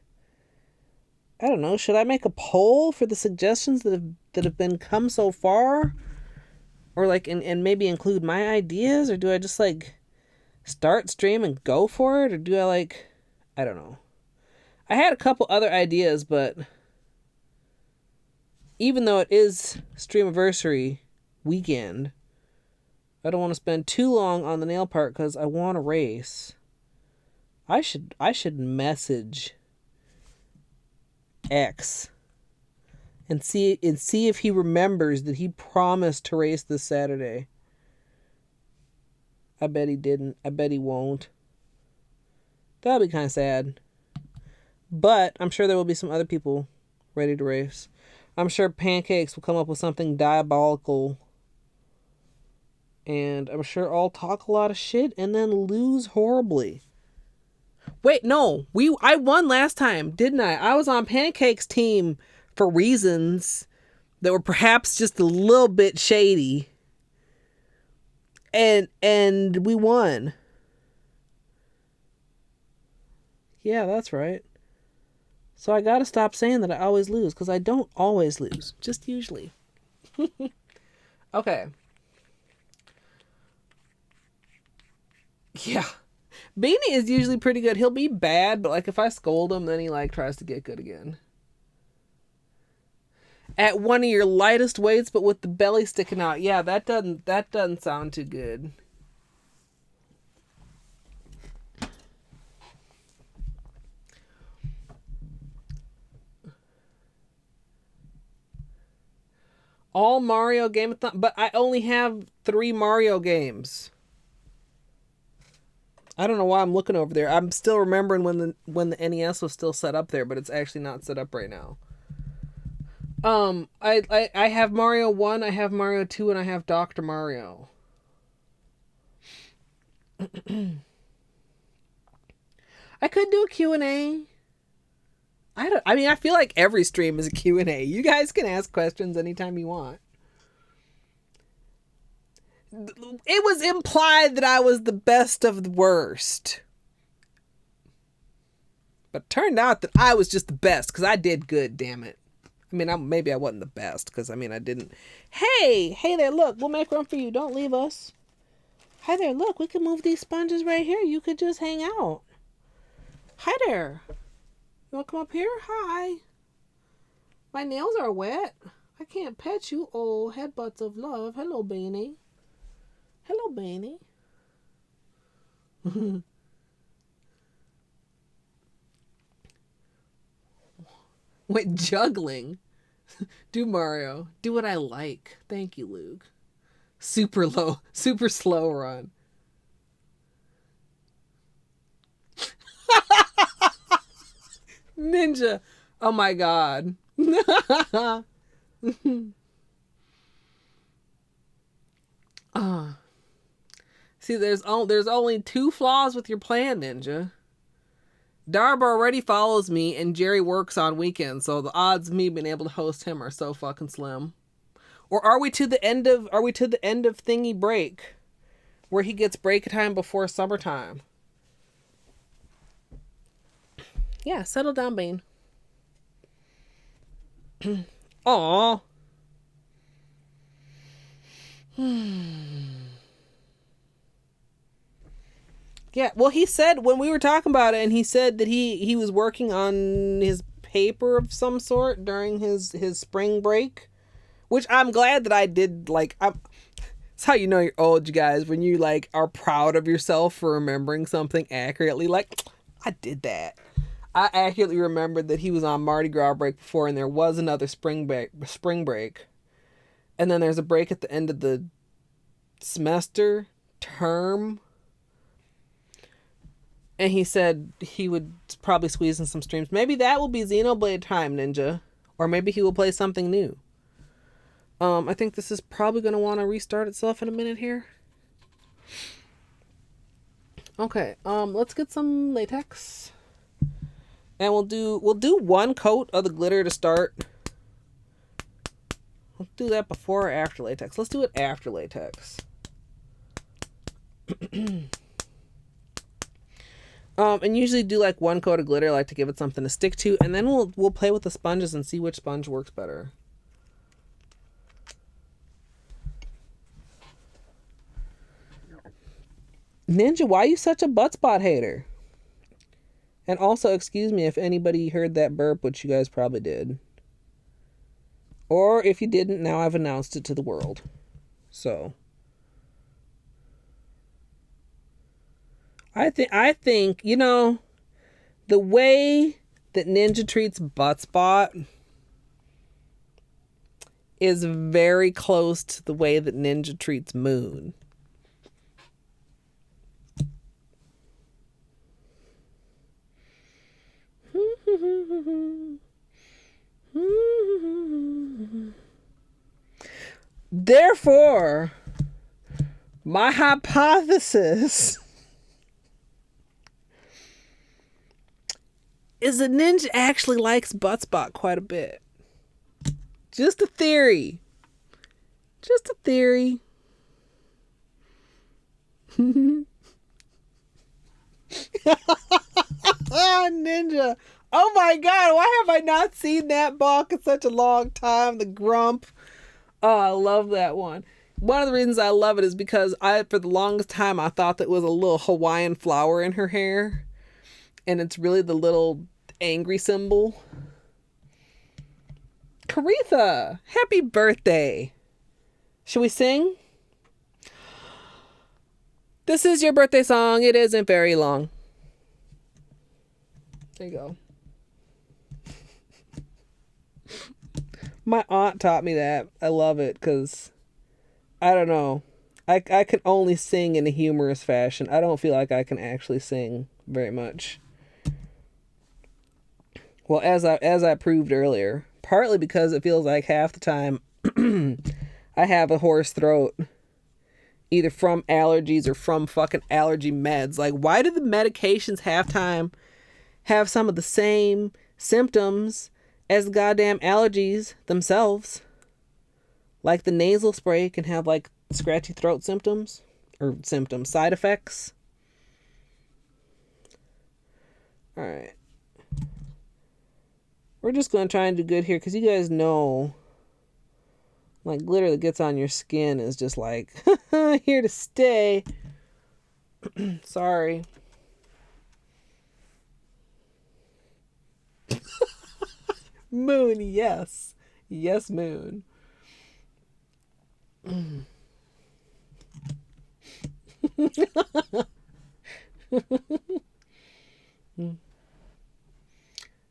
I don't know, should I make a poll for the suggestions that have been come so far, or like and maybe include my ideas, or do I just like start stream and go for it, or do I like, I don't know. I had a couple other ideas, but even though it is Streamiversary weekend, I don't want to spend too long on the nail part because I want to race. I should message X and see if he remembers that he promised to race this Saturday. I bet he didn't. I bet he won't. That'll be kind of sad. But I'm sure there will be some other people ready to race. I'm sure Pancakes will come up with something diabolical. And I'm sure I'll talk a lot of shit and then lose horribly. Wait, no. I won last time, didn't I? I was on Pancake's team for reasons that were perhaps just a little bit shady. And we won. Yeah, that's right. So I gotta stop saying that I always lose, because I don't always lose. Just usually. Okay. Yeah. Beanie is usually pretty good. He'll be bad, but like if I scold him, then he like tries to get good again. At one of your lightest weights, but with the belly sticking out. Yeah, that doesn't sound too good. All Mario game-a-thon, but I only have 3 Mario games. I don't know why I'm looking over there. I'm still remembering when the NES was still set up there, but it's actually not set up right now. I have Mario 1, I have Mario 2, and I have Dr. Mario. I could do a Q&A. I feel like every stream is a Q&A. You guys can ask questions anytime you want. It was implied that I was the best of the worst. But it turned out that I was just the best, because I did good, damn it. I mean, maybe I wasn't the best, because, I mean, I didn't... Hey there, look, we'll make room for you. Don't leave us. Hi there, look, we can move these sponges right here. You could just hang out. Hi there. You want to come up here? Hi. My nails are wet. I can't pet you. Oh, headbutts of love. Hello, Beanie. Hello, Beanie. Wait, juggling? Do Mario. Do what I like. Thank you, Luke. Super slow run. Ninja. Oh my god. See, there's only 2 flaws with your plan, Ninja. Darb already follows me, and Jerry works on weekends, so the odds of me being able to host him are so fucking slim. Or are we to the end of Thingy Break, where he gets break time before summertime? Yeah, settle down, Bean. Aww. Yeah, well, he said when we were talking about it, and he said that he was working on his paper of some sort during his spring break, which I'm glad that I did. Like, it's how you know you're old, you guys, when you like are proud of yourself for remembering something accurately. Like, I did that. I accurately remembered that he was on Mardi Gras break before, and there was another spring break, and then there's a break at the end of the semester term. And he said he would probably squeeze in some streams. Maybe that will be Xenoblade time, Ninja. Or maybe he will play something new. I think this is probably going to want to restart itself in a minute here. Okay, let's get some latex. And we'll do 1 coat of the glitter to start. Let's do that before or after latex. Let's do it after latex. And usually do like 1 coat of glitter, like to give it something to stick to, and then we'll play with the sponges and see which sponge works better. Ninja, why are you such a butt spot hater? And also, excuse me if anybody heard that burp, which you guys probably did. Or if you didn't, now I've announced it to the world. So, I think, the way that Ninja treats Butt Spot is very close to the way that Ninja treats Moon. Therefore, my hypothesis is that Ninja actually likes Butt Spot quite a bit. Just a theory. Just a theory. Ninja. Oh my god, why have I not seen that balk in such a long time? The grump. Oh, I love that one. One of the reasons I love it is because for the longest time, I thought that was a little Hawaiian flower in her hair. And it's really the little angry symbol. Caritha, happy birthday. Should we sing? This is your birthday song. It isn't very long. There you go. My aunt taught me that. I love it because, I don't know. I can only sing in a humorous fashion. I don't feel like I can actually sing very much. Well, as I proved earlier, partly because it feels like half the time I have a hoarse throat, either from allergies or from fucking allergy meds. Like, why do the medications half-time have some of the same symptoms as the goddamn allergies themselves? Like the nasal spray can have like scratchy throat symptoms or side effects. All right. We're just going to try and do good here because you guys know, like, glitter that gets on your skin is just like, here to stay. Sorry. Moon, yes. Yes, Moon.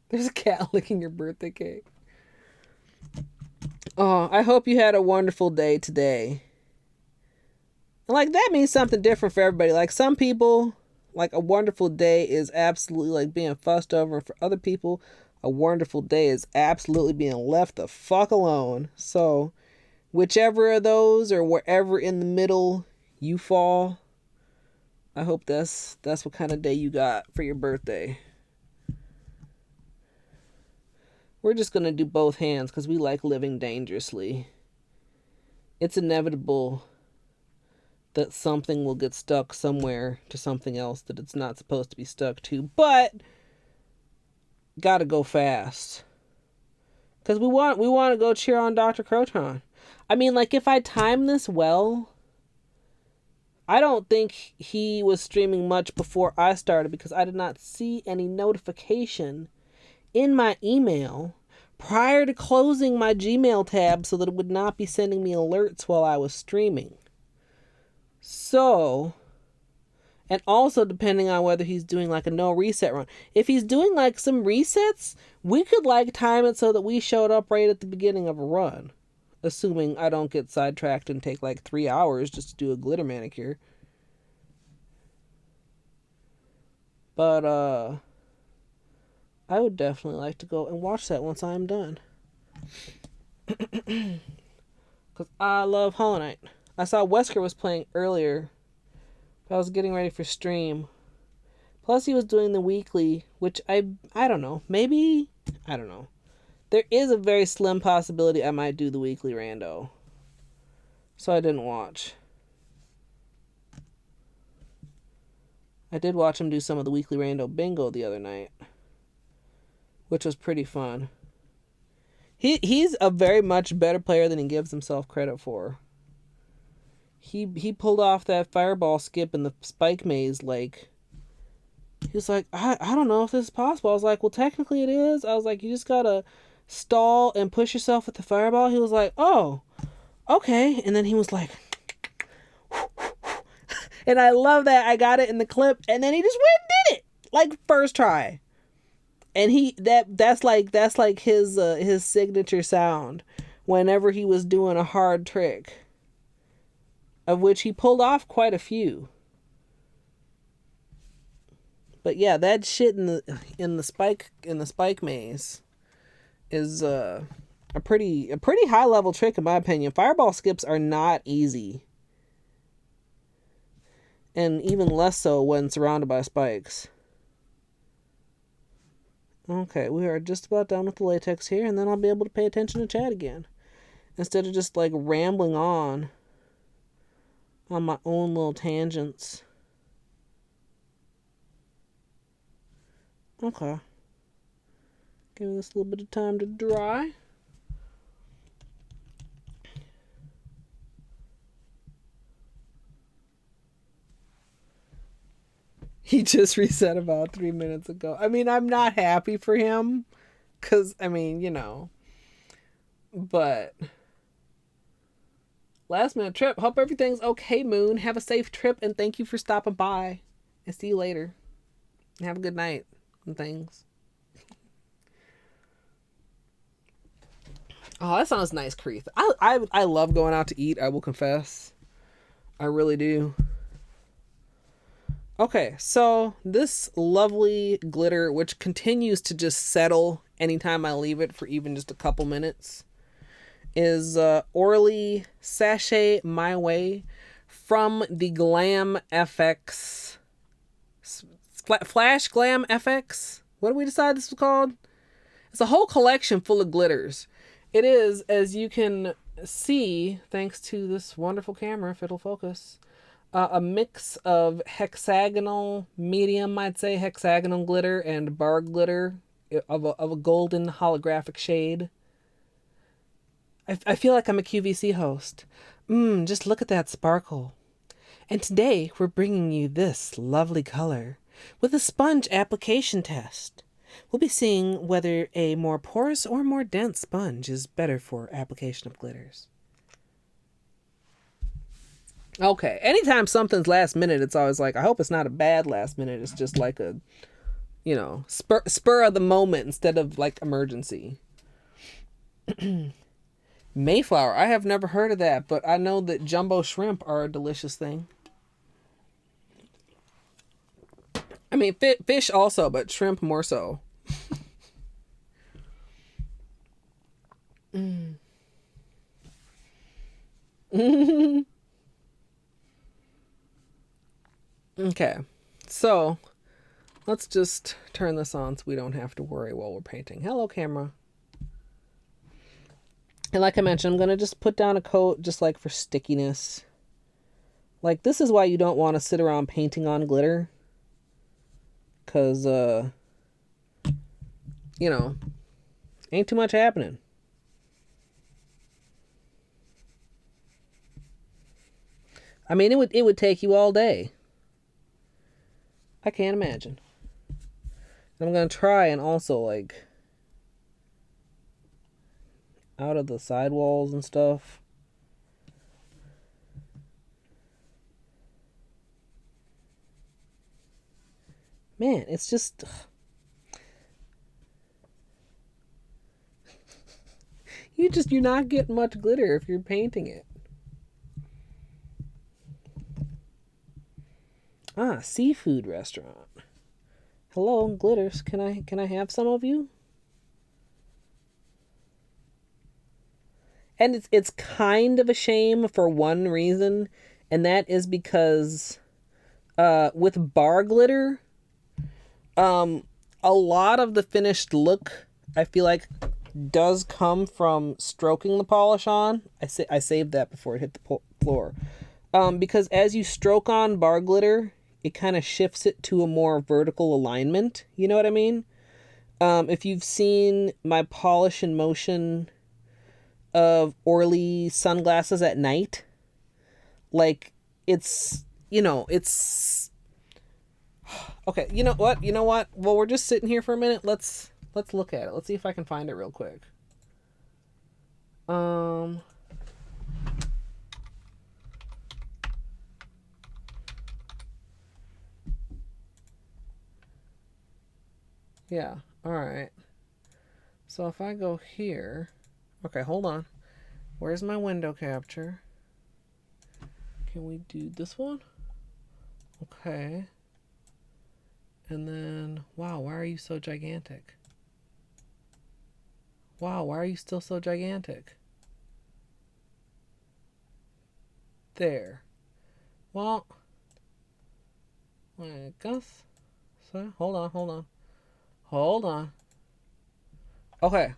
There's a cat licking your birthday cake. Oh, I hope you had a wonderful day today. And like, that means something different for everybody. Like, some people, like, a wonderful day is absolutely like being fussed over. And for other people, a wonderful day is absolutely being left the fuck alone. So, whichever of those or wherever in the middle you fall, I hope that's what kind of day you got for your birthday. We're just going to do both hands because we like living dangerously. It's inevitable that something will get stuck somewhere to something else that it's not supposed to be stuck to. But gotta go fast. Because we want to go cheer on Dr. Croton. I mean, like, if I time this well, I don't think he was streaming much before I started because I did not see any notification in my email prior to closing my Gmail tab so that it would not be sending me alerts while I was streaming. So, and also depending on whether he's doing like a no reset run. If he's doing like some resets, we could like time it so that we showed up right at the beginning of a run. Assuming I don't get sidetracked and take like 3 hours just to do a glitter manicure. But, I would definitely like to go and watch that once I'm done. Because I love Hollow Knight. I saw Wesker was playing earlier. But I was getting ready for stream. Plus he was doing the weekly, which I don't know. Maybe, I don't know. There is a very slim possibility I might do the weekly rando. So I didn't watch. I did watch him do some of the weekly rando bingo the other night, which was pretty fun. He's a very much better player than he gives himself credit for. He pulled off that fireball skip in the spike maze like, he was like, I don't know if this is possible. I was like, well, technically it is. I was like, you just gotta stall and push yourself with the fireball. He was like, oh, okay. And then he was like, And I love that I got it in the clip, and then he just went and did it like first try. And that's like his signature sound whenever he was doing a hard trick, of which he pulled off quite a few. But yeah, that shit in the spike maze is a pretty high level trick in my opinion. Fireball skips are not easy, and even less so when surrounded by spikes. Okay, we are just about done with the latex here, and then I'll be able to pay attention to chat again instead of just like rambling on my own little tangents. Okay. Give this a little bit of time to dry. He just reset about 3 minutes ago. I mean, I'm not happy for him, because, I mean, you know, but last minute trip. Hope everything's okay, Moon. Have a safe trip, and thank you for stopping by. And see you later. Have a good night and things. Oh, that sounds nice, Creeth. I love going out to eat, I will confess. I really do. Okay, so this lovely glitter, which continues to just settle anytime I leave it for even just a couple minutes, is Orly Sashay My Way from the Glam FX Flash Glam FX. What did we decide this was called? It's a whole collection full of glitters. It is, as you can see, thanks to this wonderful camera, if it'll focus, a mix of hexagonal, medium, I'd say, hexagonal glitter and bar glitter of a golden holographic shade. I feel like I'm a QVC host. Just look at that sparkle. And today we're bringing you this lovely color with a sponge application test. We'll be seeing whether a more porous or more dense sponge is better for application of glitters. Okay, anytime something's last minute, it's always like, I hope it's not a bad last minute. It's just like a, you know, spur of the moment instead of like emergency. Mayflower, I have never heard of that, but I know that jumbo shrimp are a delicious thing. I mean, fish also, but shrimp more so. Okay, so let's just turn this on so we don't have to worry while we're painting. Hello, camera. And like I mentioned, I'm going to just put down a coat just like for stickiness. Like, this is why you don't want to sit around painting on glitter. Because, you know, ain't too much happening. I mean, it would take you all day. I can't imagine. And I'm going to try and also, like, out of the sidewalls and stuff. Man, it's just... You're not getting much glitter if you're painting it. Seafood restaurant. Hello, glitters. Can I have some of you? And it's kind of a shame for one reason, and that is because with bar glitter, a lot of the finished look, I feel like, does come from stroking the polish on. I saved that before it hit the floor. Because as you stroke on bar glitter, it kind of shifts it to a more vertical alignment. You know what I mean? If you've seen my polish in motion of Orly sunglasses at night, like, it's, you know, it's... Okay, you know what? Well, we're just sitting here for a minute. Let's look at it. Let's see if I can find it real quick. Yeah. All right. So if I go here, okay, hold on. Where's my window capture? Can we do this one? Okay. And then, wow, why are you so gigantic? Wow, why are you still so gigantic? There. Well, I guess. So, hold on. Okay.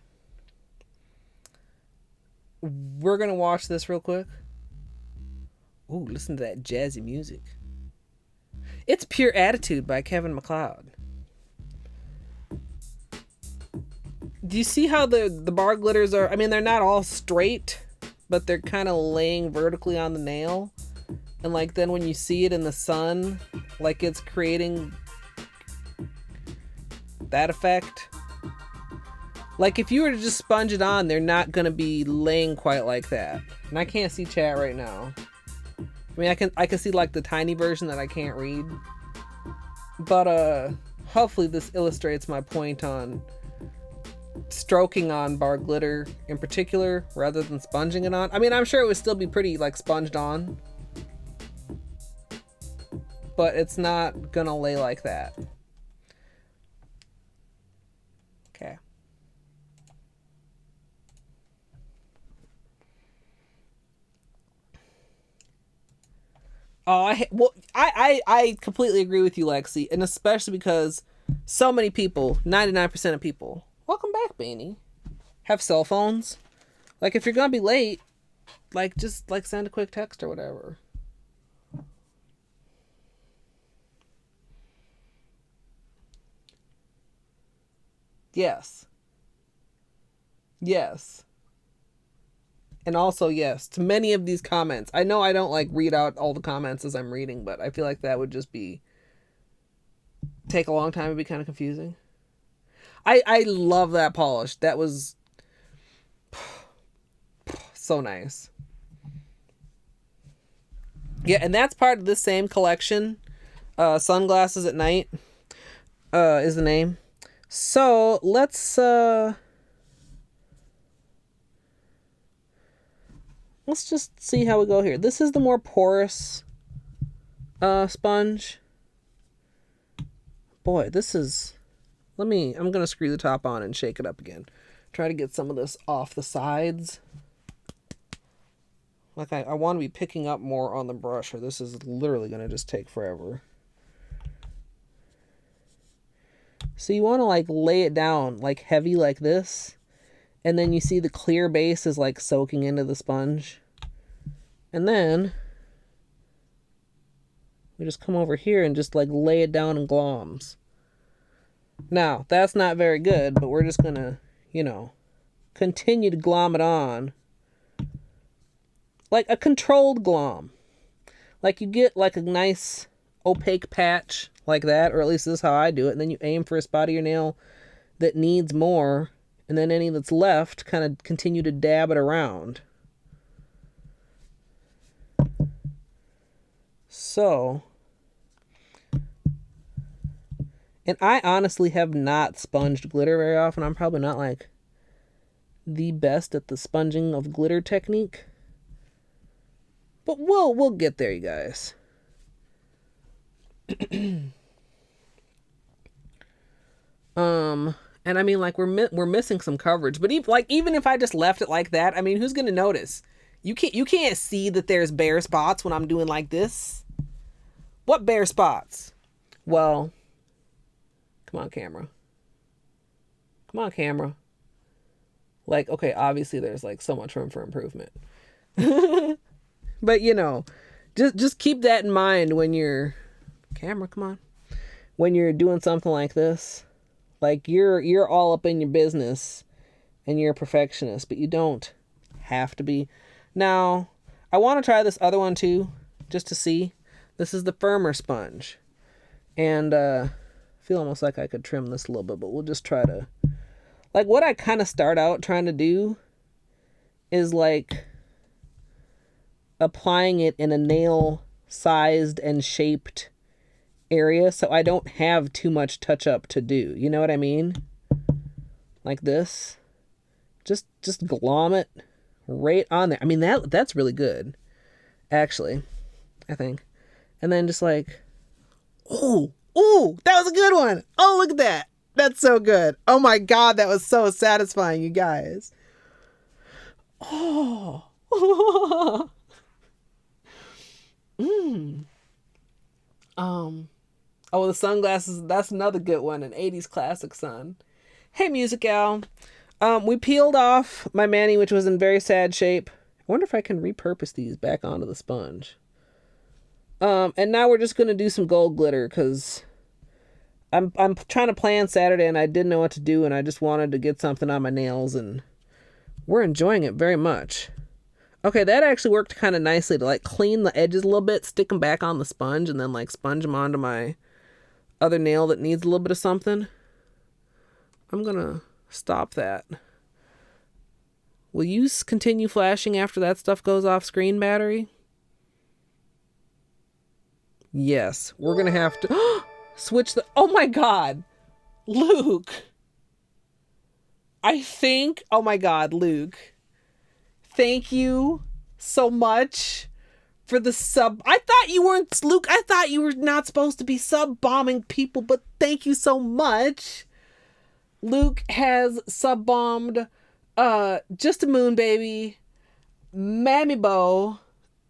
We're gonna watch this real quick. Ooh, listen to that jazzy music. It's Pure Attitude by Kevin MacLeod. Do you see how the bar glitters are? I mean, they're not all straight, but they're kind of laying vertically on the nail. And like then when you see it in the sun, like it's creating that effect. Like if you were to just sponge it on, they're not going to be laying quite like that. And I can't see chat right now. I mean, I can see like the tiny version that I can't read. But hopefully this illustrates my point on stroking on bar glitter in particular rather than sponging it on. I mean, I'm sure it would still be pretty like sponged on, but it's not gonna lay like that. Okay. Oh, I completely agree with you, Lexi, and especially because so many people, 99% of people, welcome back, Beanie, have cell phones. Like if you're gonna be late, like just like send a quick text or whatever. Yes. Yes. And also, yes, to many of these comments. I know I don't like read out all the comments as I'm reading, but I feel like that would just be take a long time and be kind of confusing. I love that polish. That was so nice. Yeah, and that's part of the same collection. Sunglasses at Night is the name. So let's just see how we go here. This is the more porous sponge. Boy, this is... I'm going to screw the top on and shake it up again. Try to get some of this off the sides. Like, I want to be picking up more on the brush, or this is literally going to just take forever. So you want to, like, lay it down, like, heavy like this. And then you see the clear base is, like, soaking into the sponge. And then we just come over here and just, like, lay it down in gloms. Now, that's not very good, but we're just going to, you know, continue to glom it on. Like a controlled glom. Like you get like a nice opaque patch like that, or at least this is how I do it, and then you aim for a spot of your nail that needs more, and then any that's left kind of continue to dab it around. So, and I honestly have not sponged glitter very often. I'm probably not like the best at the sponging of glitter technique. But we'll get there, you guys. And I mean, like we're missing some coverage. But even if I just left it like that, I mean, who's gonna notice? You can't see that there's bare spots when I'm doing like this. What bare spots? Well, come on, camera. Come on, camera. Like, okay, obviously there's like so much room for improvement. But you know, just keep that in mind when you're camera, come on. When you're doing something like this. Like you're all up in your business and you're a perfectionist, but you don't have to be. Now, I want to try this other one too, just to see. This is the firmer sponge. And I feel almost like I could trim this a little bit, but we'll just try to, like, what I kind of start out trying to do is like applying it in a nail sized and shaped area, so I don't have too much touch up to do. You know what I mean? Like this. Just glom it right on there. I mean, that's really good, actually, I think. And then just like, ooh, that was a good one. Oh, look at that. That's so good. Oh my God, that was so satisfying, you guys. Oh. Oh, the sunglasses, that's another good one, an 80s classic son. Hey, Music Al. We peeled off my mani, which was in very sad shape. I wonder if I can repurpose these back onto the sponge. And now we're just gonna do some gold glitter because I'm trying to plan Saturday and I didn't know what to do and I just wanted to get something on my nails and we're enjoying it very much. Okay, that actually worked kind of nicely to like clean the edges a little bit, stick them back on the sponge, and then like sponge them onto my other nail that needs a little bit of something. I'm gonna stop that. Will you continue flashing after that stuff goes off screen, battery? Yes, we're gonna have to switch the... Oh my God, Luke. Oh my God, Luke. Thank you so much for the sub. I thought you weren't, Luke, I thought you were not supposed to be sub-bombing people, but thank you so much. Luke has sub-bombed Just a Moon Baby, Mammy Bo,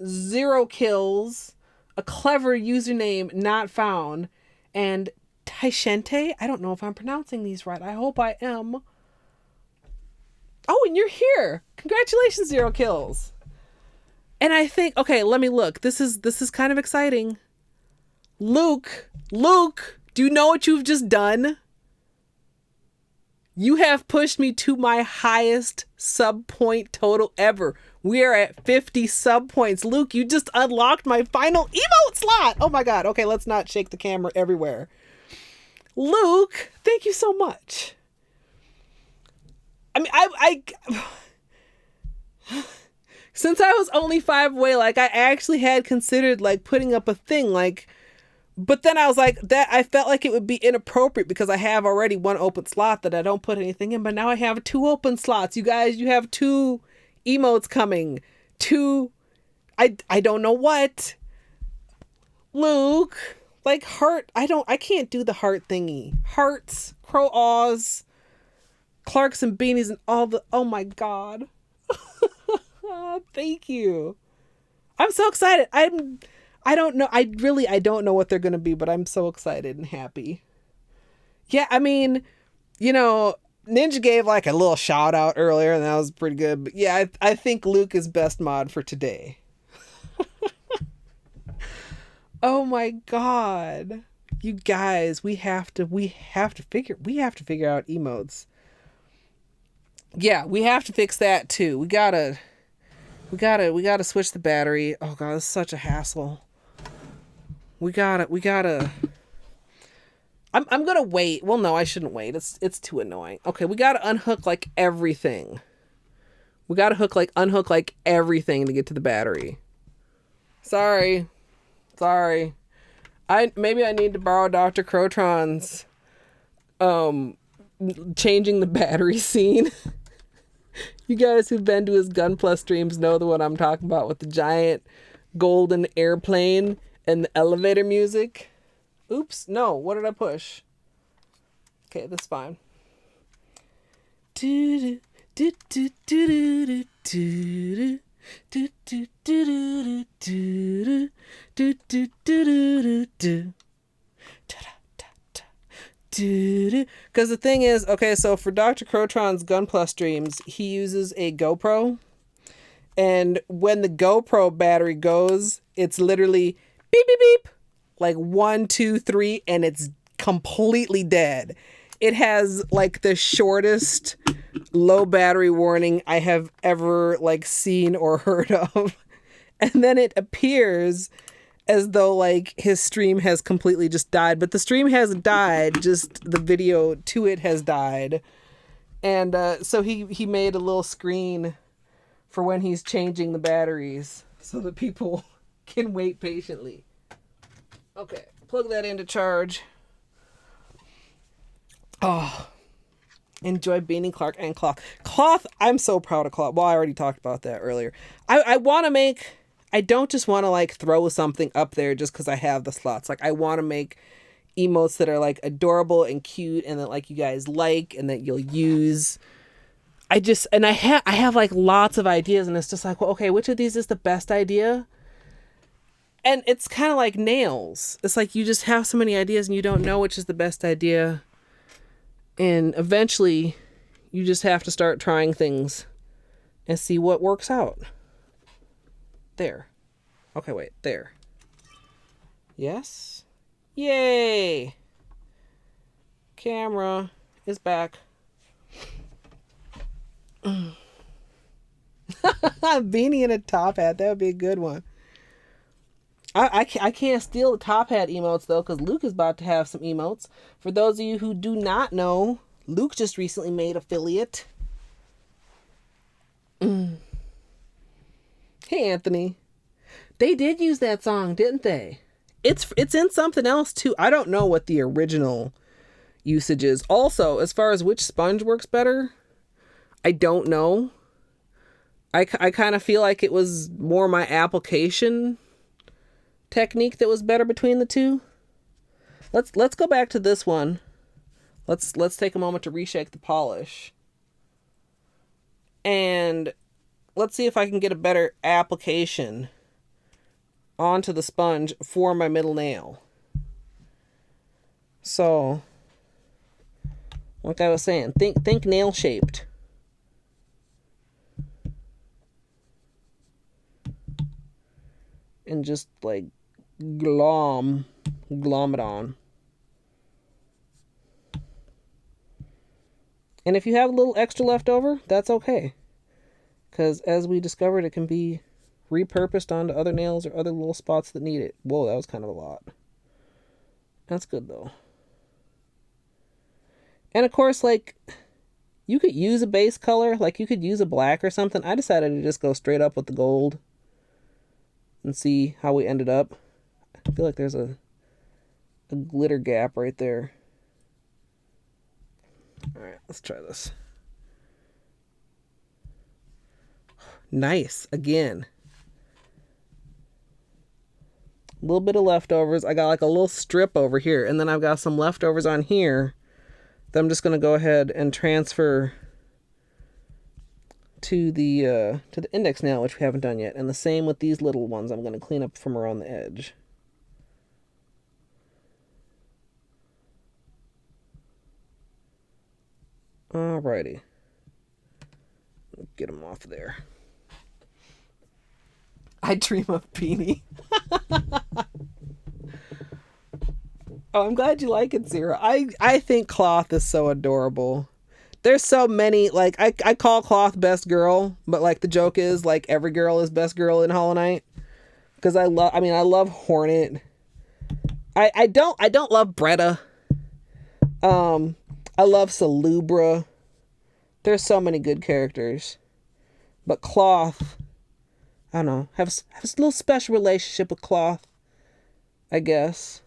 0 kills, a clever username not found, and Taishente. I don't know if I'm pronouncing these right. I hope I am. Oh, and you're here. Congratulations, 0 kills. And I think, okay, let me look. This is kind of exciting. Luke, do you know what you've just done? You have pushed me to my highest sub point total ever. We are at 50 sub points. Luke, you just unlocked my final emote slot. Oh my God. Okay, let's not shake the camera everywhere. Luke, thank you so much. I mean, I since I was only 5 away, like I actually had considered like putting up a thing, like, but then I was like, that I felt like it would be inappropriate because I have already 1 open slot that I don't put anything in, but now I have 2 open slots. You guys, you have 2 emotes coming. 2, I don't know what. Luke, like heart, I can't do the heart thingy. Hearts, crow aws, Clarks and beanies and all the, oh my God. Oh, thank you. I'm so excited. I don't know. I don't know what they're going to be, but I'm so excited and happy. Yeah, I mean, you know, Ninja gave like a little shout out earlier and that was pretty good. But yeah, I think Luke is best mod for today. Oh my God. You guys, we have to figure out emotes. Yeah, we have to fix that too. We gotta switch the battery. Oh God, it's such a hassle. We gotta. I'm gonna wait. Well, no, I shouldn't wait. It's too annoying. Okay, we gotta unhook like everything. We gotta unhook like everything to get to the battery. Sorry. Maybe I need to borrow Dr. Crotron's changing the battery scene. You guys who've been to his Gunpla streams know the one I'm talking about with the giant golden airplane and the elevator music. Oops, no, what did I push? Okay, that's fine. Because the thing is, okay, so for Dr. Crotron's Gunpla streams, he uses a GoPro. And when the GoPro battery goes, it's literally beep, beep, beep. Like 1, 2, 3, and it's completely dead. It has like the shortest low battery warning I have ever like seen or heard of. And then it appears as though like his stream has completely just died, but the stream hasn't died, just the video to it has died. And so he made a little screen for when he's changing the batteries so that people can wait patiently. Okay, Plug that into charge. Oh, enjoy Beanie Clark and Cloth. Cloth, I'm so proud of Cloth. Well, I already talked about that earlier. I want to make, I don't just want to like throw something up there just because I have the slots. Like I want to make emotes that are like adorable and cute and that like you guys like and that you'll use. I have like lots of ideas and it's just like, well, okay, which of these is the best idea? And it's kind of like nails. It's like you just have so many ideas and you don't know which is the best idea. And eventually you just have to start trying things and see what works out. There. Okay, wait, there. Yes? Yay! Camera is back. Beanie and a top hat. That would be a good one. I can't steal the top hat emotes, though, because Luke is about to have some emotes. For those of you who do not know, Luke just recently made affiliate. Hey, Anthony. They did use that song, didn't they? It's in something else, too. I don't know what the original usage is. Also, as far as which sponge works better, I don't know. I kind of feel like it was more my application technique that was better between the two. Let's go back to this one. Let's take a moment to reshake the polish. And let's see if I can get a better application onto the sponge for my middle nail. So, like I was saying, think nail shaped. And just like glom it on. And if you have a little extra left over, that's okay. Because as we discovered, it can be repurposed onto other nails or other little spots that need it. Whoa, that was kind of a lot. That's good though. And of course, like, you could use a base color. Like, you could use a black or something. I decided to just go straight up with the gold and see how we ended up. I feel like there's a glitter gap right there. Alright, let's try this. Nice. Again. A little bit of leftovers. I got like a little strip over here. And then I've got some leftovers on here that I'm just going to go ahead and transfer to the index nail, which we haven't done yet. And the same with these little ones. I'm going to clean up from around the edge. Alrighty. Get them off there. I dream of Beanie. Oh, I'm glad you like it, Zero. I think Cloth is so adorable. There's so many, like, I call Cloth best girl, but, like, the joke is, like, every girl is best girl in Hollow Knight. Because I love Hornet. I don't love Bretta. I love Salubra. There's so many good characters. But Cloth, I don't know, have a little special relationship with Cloth, I guess.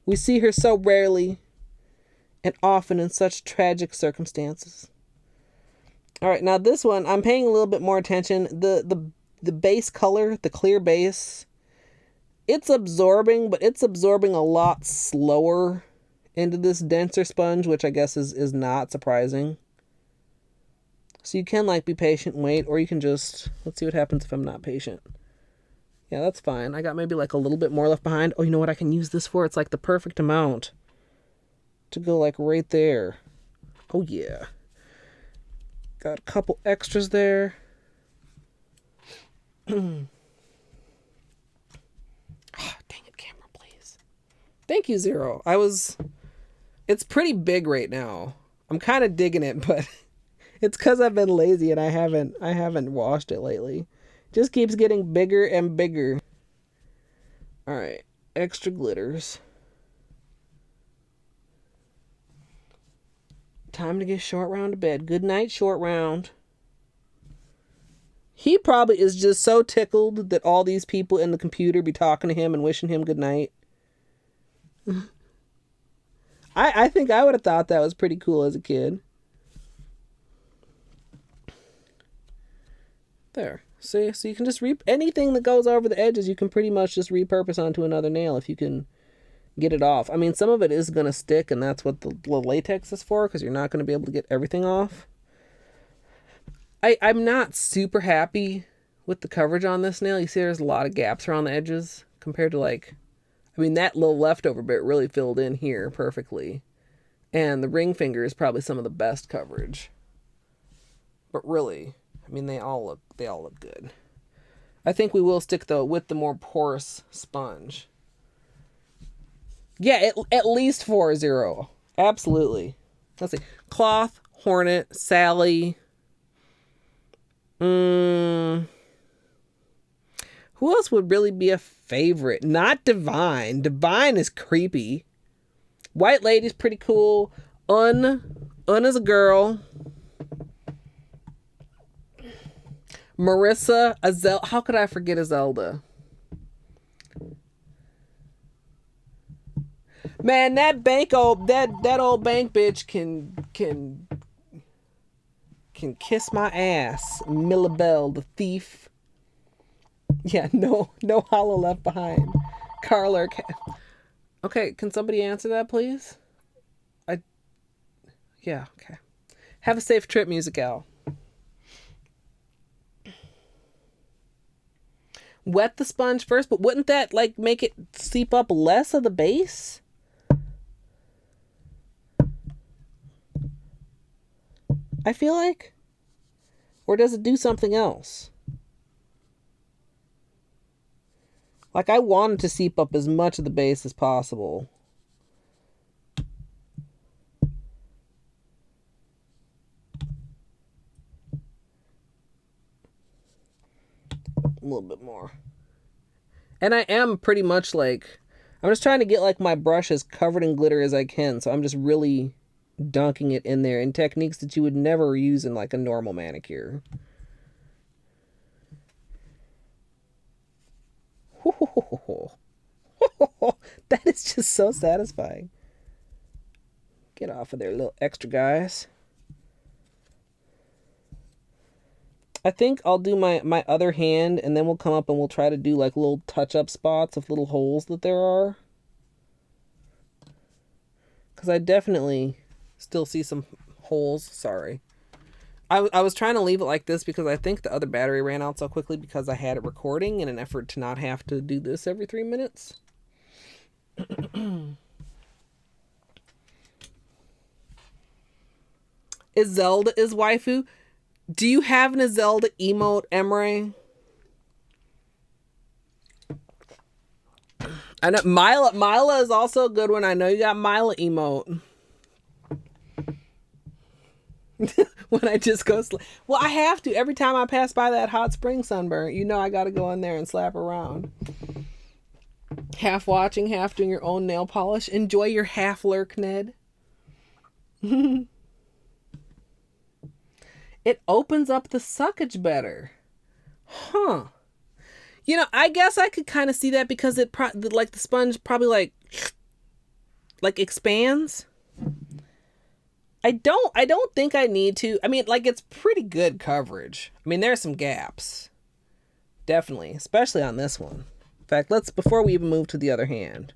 We see her so rarely and often in such tragic circumstances. All right, now this one, I'm paying a little bit more attention. The base color, the clear base, it's absorbing, but it's absorbing a lot slower into this denser sponge, which I guess is not surprising. So you can, like, be patient and wait, or you can just, let's see what happens if I'm not patient. Yeah, that's fine. I got maybe, like, a little bit more left behind. Oh, you know what I can use this for? It's, like, the perfect amount to go, like, right there. Oh, yeah. Got a couple extras there. Oh, dang it, camera, please. Thank you, Zero. It's pretty big right now. I'm kind of digging it, but it's because I've been lazy and I haven't washed it lately. Just keeps getting bigger and bigger. All right, extra glitters. Time to get Short Round to bed. Good night, Short Round. He probably is just so tickled that all these people in the computer be talking to him and wishing him good night. I think I would have thought that was pretty cool as a kid. There. See? So you can just anything that goes over the edges, you can pretty much just repurpose onto another nail if you can get it off. I mean, some of it is going to stick, and that's what the latex is for, because you're not going to be able to get everything off. I'm not super happy with the coverage on this nail. You see there's a lot of gaps around the edges compared to like, I mean, that little leftover bit really filled in here perfectly. And the ring finger is probably some of the best coverage. But really, I mean, they all look good. I think we will stick though with the more porous sponge. Yeah, at least 4-0. Absolutely. Let's see. Cloth, Hornet, Sally. Who else would really be a favorite? Not Divine. Divine is creepy. White Lady's pretty cool. Un is a girl. Marissa, Azel. How could I forget Azelda? Man, that old bank bitch can kiss my ass. Millabelle, the thief. Yeah, no Holo left behind. Carla. Okay, can somebody answer that, please? Yeah, okay. Have a safe trip, Musical. Wet the sponge first, but wouldn't that like make it seep up less of the base? I feel like. Or does it do something else? Like, I wanted to seep up as much of the base as possible. A little bit more. And I am pretty much like, I'm just trying to get like my brush as covered in glitter as I can. So I'm just really dunking it in there in techniques that you would never use in like a normal manicure. That is just so satisfying. Get off of there, little extra guys. I think I'll do my other hand, and then we'll come up and we'll try to do like little touch-up spots of little holes that there are. Because I definitely still see some holes. Sorry. I was trying to leave it like this because I think the other battery ran out so quickly because I had it recording in an effort to not have to do this every 3 minutes. Is Zelda is waifu? Do you have an Zelda emote, Emre? I know Mila is also a good one. I know you got Mila emote. When I just go well, I have to every time I pass by that hot spring sunburn. You know I got to go in there and slap around. Half watching, half doing your own nail polish. Enjoy your half lurk, Ned. It opens up the suckage better. Huh. You know, I guess I could kind of see that because it like the sponge probably like expands. I don't think I need to. I mean, like, it's pretty good coverage. I mean, there's some gaps. Definitely, especially on this one. In fact, before we even move to the other hand.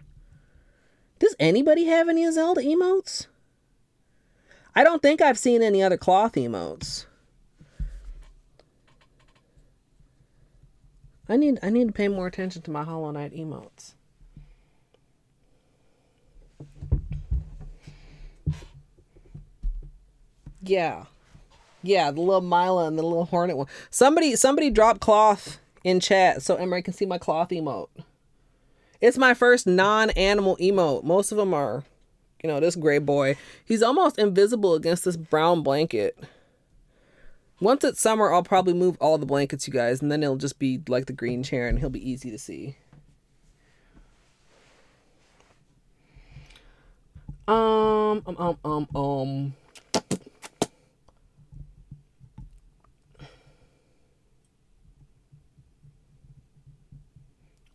Does anybody have any Zelda emotes? I don't think I've seen any other cloth emotes. I need to pay more attention to my Hollow Knight emotes. Yeah, the little Mila and the little Hornet one. Somebody dropped cloth in chat so Emery can see my cloth emote. It's my first non-animal emote. Most of them are, you know, this gray boy. He's almost invisible against this brown blanket. Once it's summer, I'll probably move all the blankets, you guys, and then it'll just be like the green chair and he'll be easy to see.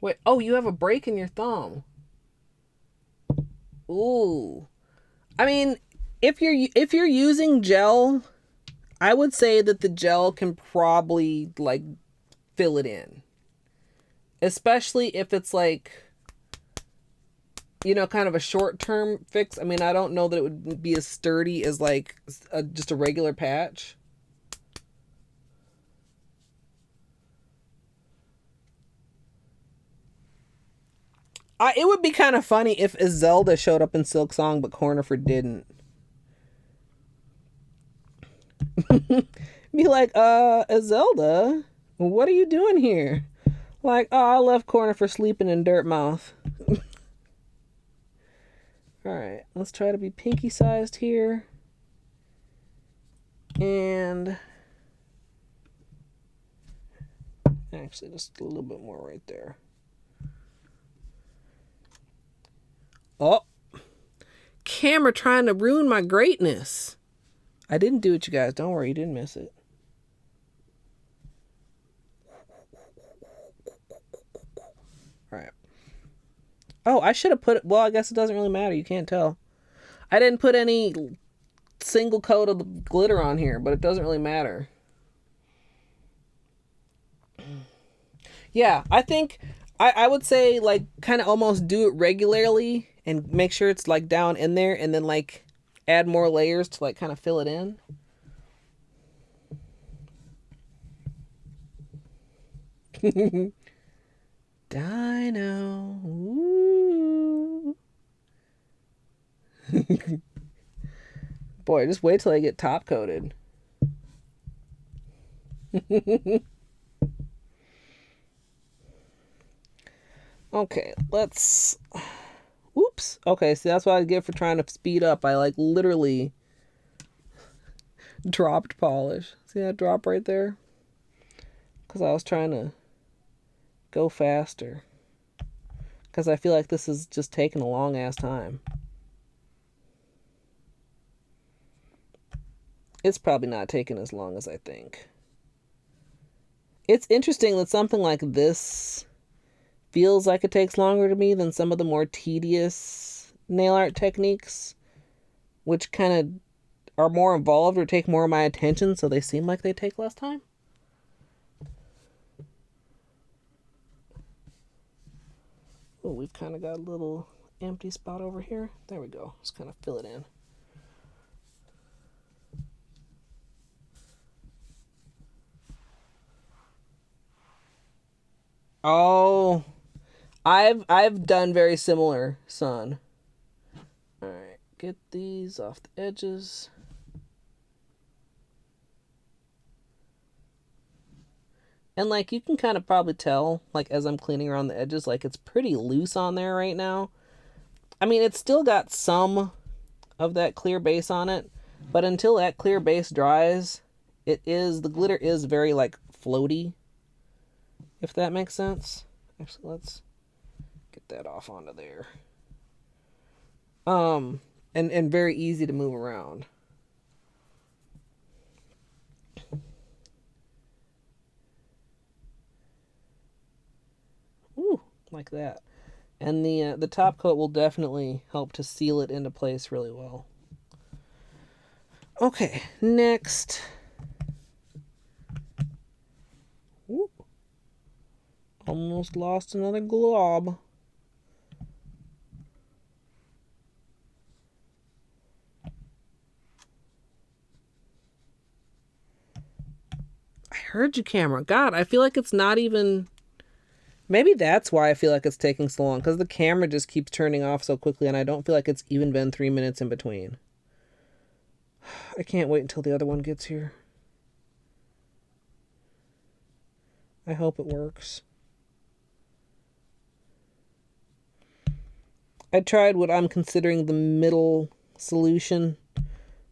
Wait, oh, you have a break in your thumb. Ooh. I mean, if you're using gel, I would say that the gel can probably like fill it in. Especially if it's like, you know, kind of a short-term fix. I mean, I don't know that it would be as sturdy as like just a regular patch. It would be kind of funny if Zelda showed up in Silk Song, but Cornifer didn't. Be like, Zelda, what are you doing here? Like, oh, I left Cornifer sleeping in Dirt Mouth. Alright, let's try to be pinky sized here. And actually, just a little bit more right there. Oh, camera trying to ruin my greatness. I didn't do it, you guys. Don't worry, you didn't miss it. All right. Oh, I should have put it. Well, I guess it doesn't really matter. You can't tell. I didn't put any single coat of the glitter on here, but it doesn't really matter. Yeah, I think I would say like kind of almost do it regularly and make sure it's like down in there, and then like add more layers to like kind of fill it in. Dino. Ooh. Boy, just wait till I get top coated. Okay, let's... Oops. Okay, see, that's what I get for trying to speed up. I, like, literally dropped polish. See that drop right there? Because I was trying to go faster. Because I feel like this is just taking a long-ass time. It's probably not taking as long as I think. It's interesting that something like this feels like it takes longer to me than some of the more tedious nail art techniques, which kind of are more involved or take more of my attention, so they seem like they take less time. Oh, we've kind of got a little empty spot over here. There we go. Just kind of fill it in. Oh, I've done very similar, son. All right, get these off the edges. And like you can kind of probably tell, like as I'm cleaning around the edges, like it's pretty loose on there right now. I mean, it's still got some of that clear base on it, but until that clear base dries, the glitter is very like floaty, if that makes sense. Actually, let's get that off onto there. And very easy to move around. Ooh, like that. And the top coat will definitely help to seal it into place really well. Okay, next. Ooh. Almost lost another glob. I heard you, camera. God, I feel like it's not even... Maybe that's why I feel like it's taking so long, because the camera just keeps turning off so quickly, and I don't feel like it's even been 3 minutes in between. I can't wait until the other one gets here. I hope it works. I tried what I'm considering the middle solution.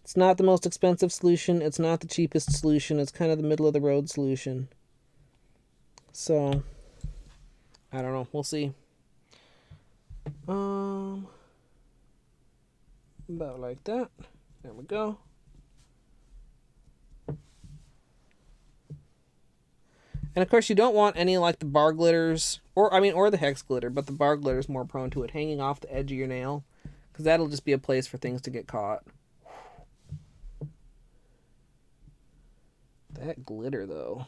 It's not the most expensive solution. It's not the cheapest solution. It's kind of the middle of the road solution. So, I don't know. We'll see. About like that. There we go. And of course you don't want any like the bar glitters, or the hex glitter, but the bar glitter is more prone to it hanging off the edge of your nail, because that'll just be a place for things to get caught. That glitter, though.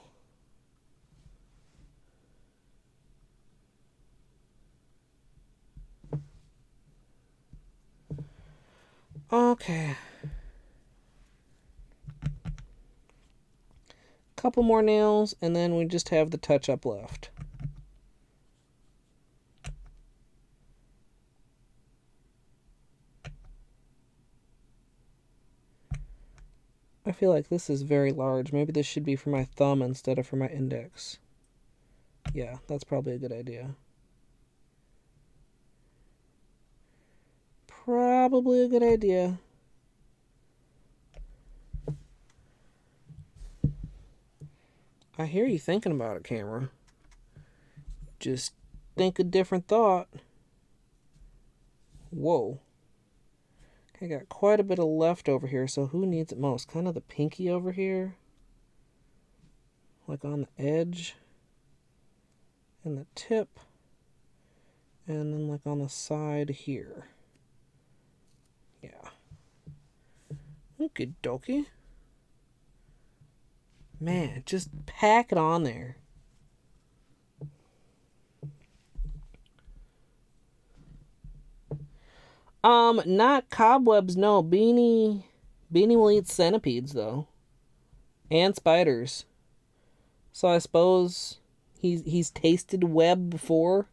Okay. Couple more nails, and then we just have the touch-up left. I feel like this is very large. Maybe this should be for my thumb instead of for my index. Yeah, that's probably a good idea. Probably a good idea. I hear you thinking about it, camera. Just think a different thought. Whoa. I got quite a bit of left over here, so who needs it most? Kind of the pinky over here. Like on the edge. And the tip. And then like on the side here. Yeah. Okie dokie. Man, just pack it on there. Not cobwebs, no. Beanie will eat centipedes, though. And spiders. So I suppose he's tasted web before.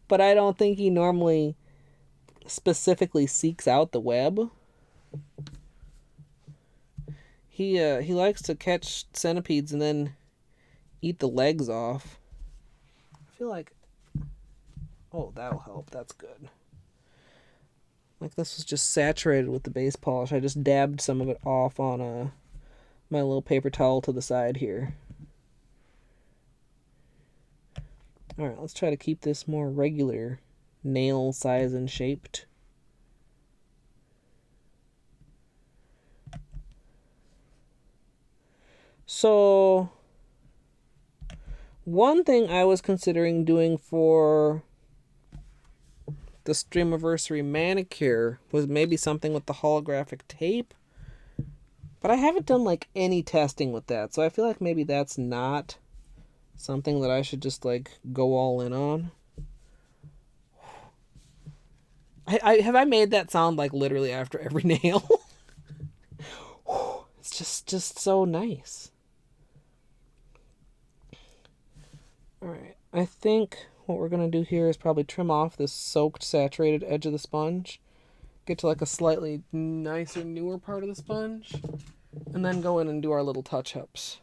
But I don't think he normally specifically seeks out the web. He likes to catch centipedes and then eat the legs off. I feel like... Oh, that'll help. That's good. Like this was just saturated with the base polish. I just dabbed some of it off on my little paper towel to the side here. Alright, let's try to keep this more regular nail size and shaped. So, one thing I was considering doing for the Streamiversary Manicure was maybe something with the holographic tape. But I haven't done like any testing with that, so I feel like maybe that's not something that I should just like go all in on. Have I made that sound like literally after every nail? It's just so nice. Alright, I think what we're going to do here is probably trim off this soaked, saturated edge of the sponge. Get to like a slightly nicer, newer part of the sponge. And then go in and do our little touch-ups.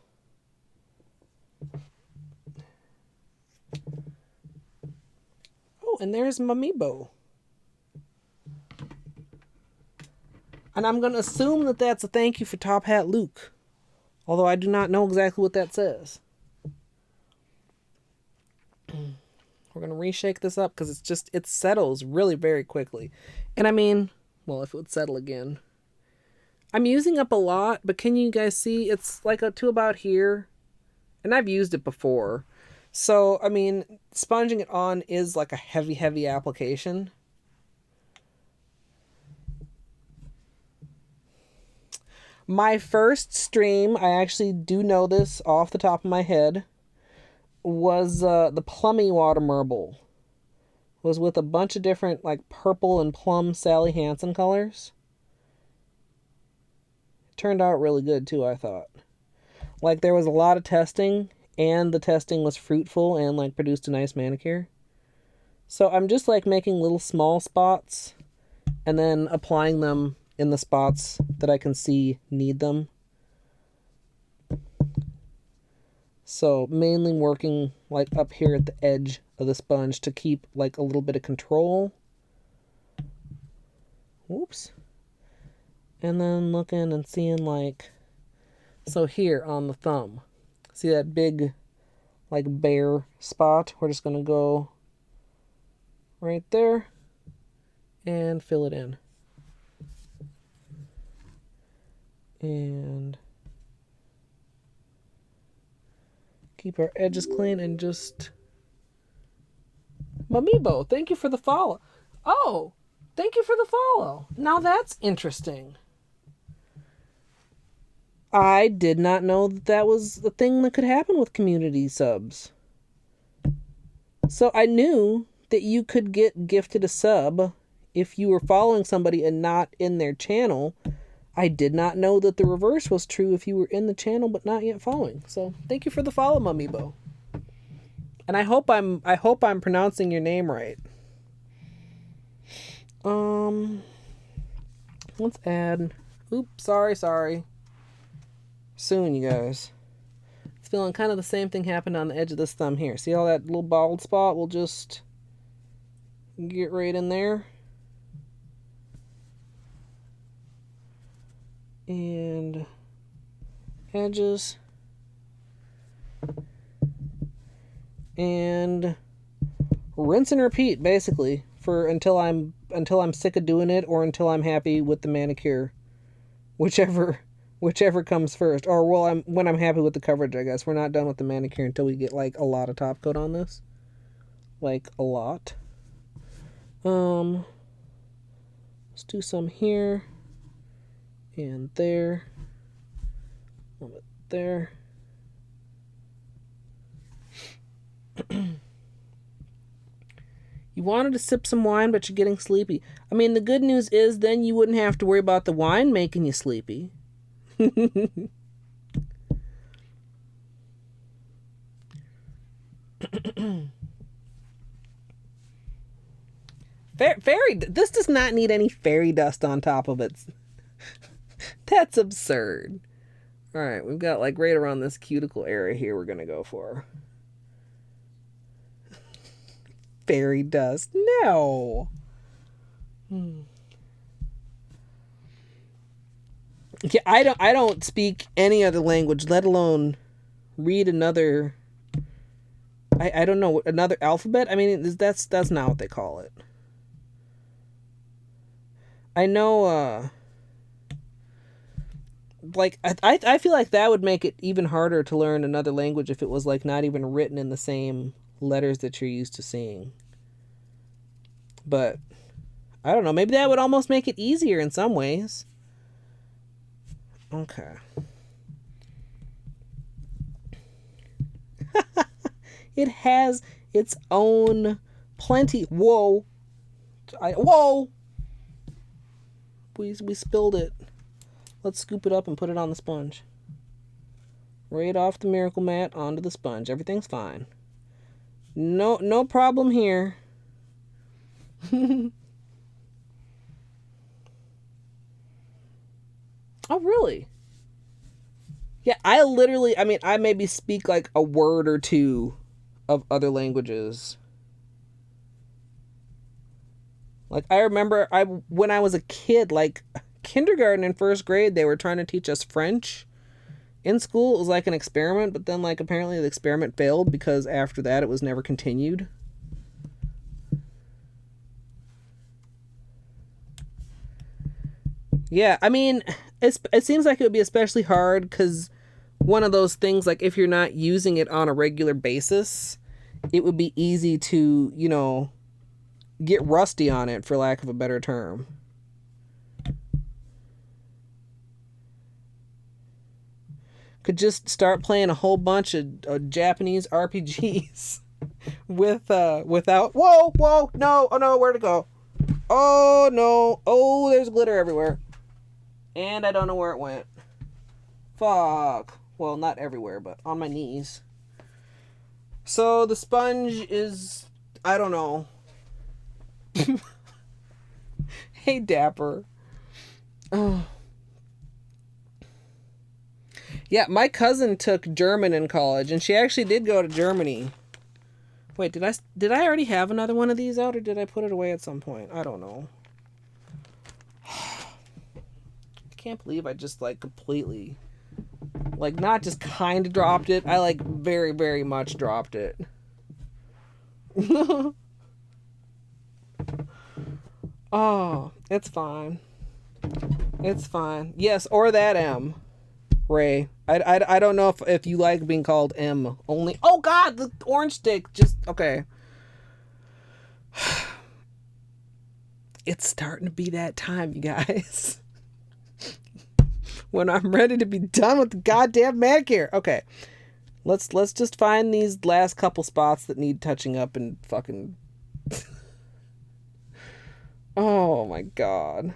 Oh, and there's Mamiibo. And I'm going to assume that that's a thank you for Top Hat Luke. Although I do not know exactly what that says. We're going to reshake this up because it settles really very quickly. And I mean, well, if it would settle again. I'm using up a lot, but can you guys see? It's like to about here. And I've used it before. So, I mean, sponging it on is like a heavy, heavy application. My first stream, I actually do know this off the top of my head, was the Plummy Water Marble. Was with a bunch of different like purple and plum Sally Hansen colors. It turned out really good too, I thought. Like there was a lot of testing, and the testing was fruitful and like produced a nice manicure. So I'm just like making little small spots and then applying them in the spots that I can see need them. So mainly working like up here at the edge of the sponge to keep like a little bit of control. Whoops. And then looking and seeing like, so here on the thumb, see that big like bare spot? We're just going to go right there and fill it in. And keep our edges clean and just... Mamiibo, thank you for the follow. Oh, Thank you for the follow. Now that's interesting. I did not know that that was a thing that could happen with community subs. So I knew that you could get gifted a sub if you were following somebody and not in their channel. I did not know that the reverse was true if you were in the channel but not yet following. So thank you for the follow, Mamibo. And I hope I'm pronouncing your name right. Let's add. Oops, sorry. Soon, you guys. It's feeling kind of the same thing happened on the edge of this thumb here. See all that little bald spot? We'll just get right in there. And edges. And rinse and repeat, basically, for until I'm sick of doing it or until I'm happy with the manicure. Whichever comes first. Or when I'm happy with the coverage, I guess. We're not done with the manicure until we get like a lot of top coat on this. Like a lot. Let's do some here. And there. A little bit there. You wanted to sip some wine, but you're getting sleepy. I mean, the good news is then you wouldn't have to worry about the wine making you sleepy. This does not need any fairy dust on top of it. That's absurd. All right, we've got like right around this cuticle area here we're going to go for. Fairy dust. No. Yeah, I don't speak any other language, let alone read another. I don't know, another alphabet. I mean, that's not what they call it. I know. Like I feel like that would make it even harder to learn another language if it was like not even written in the same letters that you're used to seeing. But I don't know, maybe that would almost make it easier in some ways. Okay. It has its own plenty. Whoa. Whoa. We spilled it. Let's scoop it up and put it on the sponge. Right off the Miracle Mat onto the sponge. Everything's fine. No problem here. Oh, really? Yeah, I maybe speak like a word or two of other languages. Like, I remember when I was a kid, like, kindergarten and first grade, they were trying to teach us French in school. It was like an experiment, but then, like, apparently the experiment failed because after that it was never continued. Yeah, I mean, it seems like it would be especially hard because one of those things, like, if you're not using it on a regular basis, it would be easy to, get rusty on it, for lack of a better term. Could just start playing a whole bunch of Japanese RPGs without... Whoa, no, oh no, where to go? Oh no, oh, there's glitter everywhere. And I don't know where it went. Fuck. Well, not everywhere, but on my knees. So the sponge is... I don't know. Hey, Dapper. Oh. Yeah, my cousin took German in college, and she actually did go to Germany. Wait, did I already have another one of these out, or did I put it away at some point? I don't know. I can't believe I just, like, completely... Like, not just kind of dropped it. I, like, very, very much dropped it. Oh, it's fine. It's fine. Yes, or that M. Ray. I don't know if you like being called M. Only... Oh, God! The orange stick! Just... Okay. It's starting to be that time, you guys. When I'm ready to be done with the goddamn manicure. Okay. Let's just find these last couple spots that need touching up and fucking... Oh my god.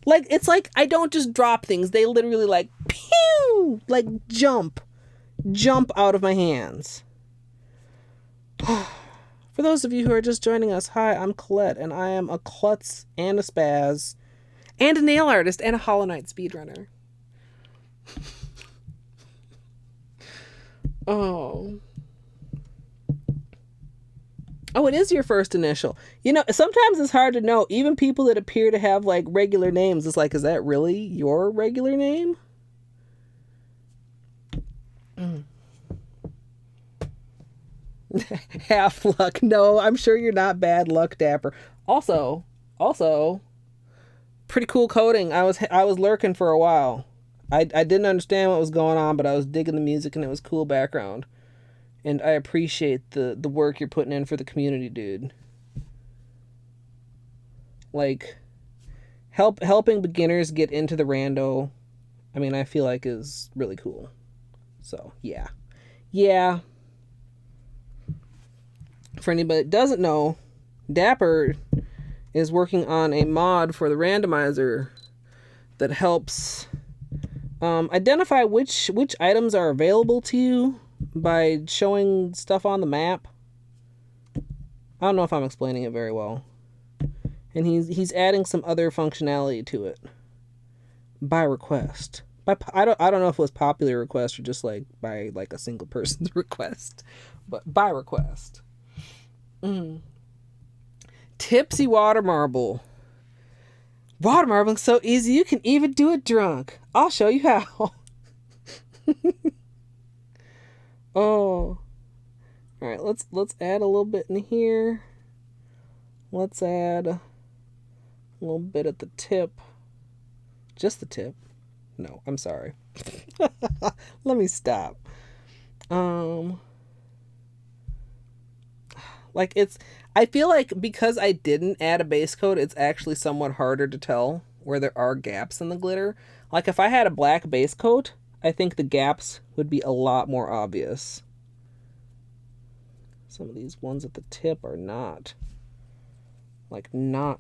Like, it's like I don't just drop things. They literally like, pew! Like, jump out of my hands. For those of you who are just joining us, hi, I'm Colette, and I am a klutz and a spaz and a nail artist and a Hollow Knight speedrunner. Oh, it is your first initial. You know, sometimes it's hard to know. Even people that appear to have, like, regular names, it's like, is that really your regular name? Half luck. No, I'm sure you're not bad luck, Dapper. Also, pretty cool coding. I was lurking for a while. I didn't understand what was going on, but I was digging the music and it was cool background. And I appreciate the work you're putting in for the community, dude. Like, helping beginners get into the rando, I mean, I feel like is really cool. So, yeah. Yeah. For anybody that doesn't know, Dapper is working on a mod for the randomizer that helps identify which items are available to you by showing stuff on the map. I don't know if I'm explaining it very well. And he's adding some other functionality to it by request. I don't know if it was popular request or just like by like a single person's request, but by request. Tipsy water marble. Water marbling's so easy you can even do it drunk. I'll show you how. Oh. Alright, let's add a little bit in here. Let's add a little bit at the tip. Just the tip. No, I'm sorry. Let me stop. Like, I feel like because I didn't add a base coat, it's actually somewhat harder to tell where there are gaps in the glitter. Like, if I had a black base coat, I think the gaps would be a lot more obvious. Some of these ones at the tip are not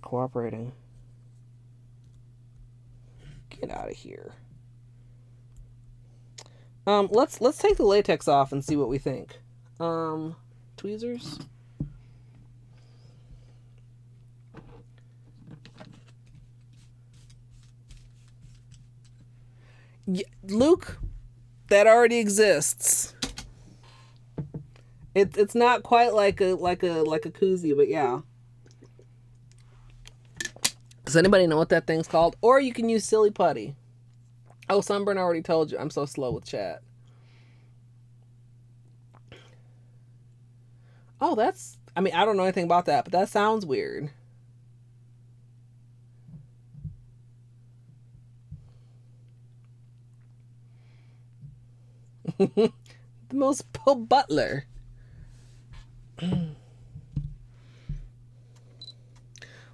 cooperating. Get out of here. Let's take the latex off and see what we think. Tweezers. Yeah, Luke, that already exists. It's not quite like a koozie, but yeah. Does anybody know what that thing's called? Or you can use Silly Putty. Oh, Sunburn already told you. I'm so slow with chat. Oh, I mean, I don't know anything about that, but that sounds weird. The most Poe Butler.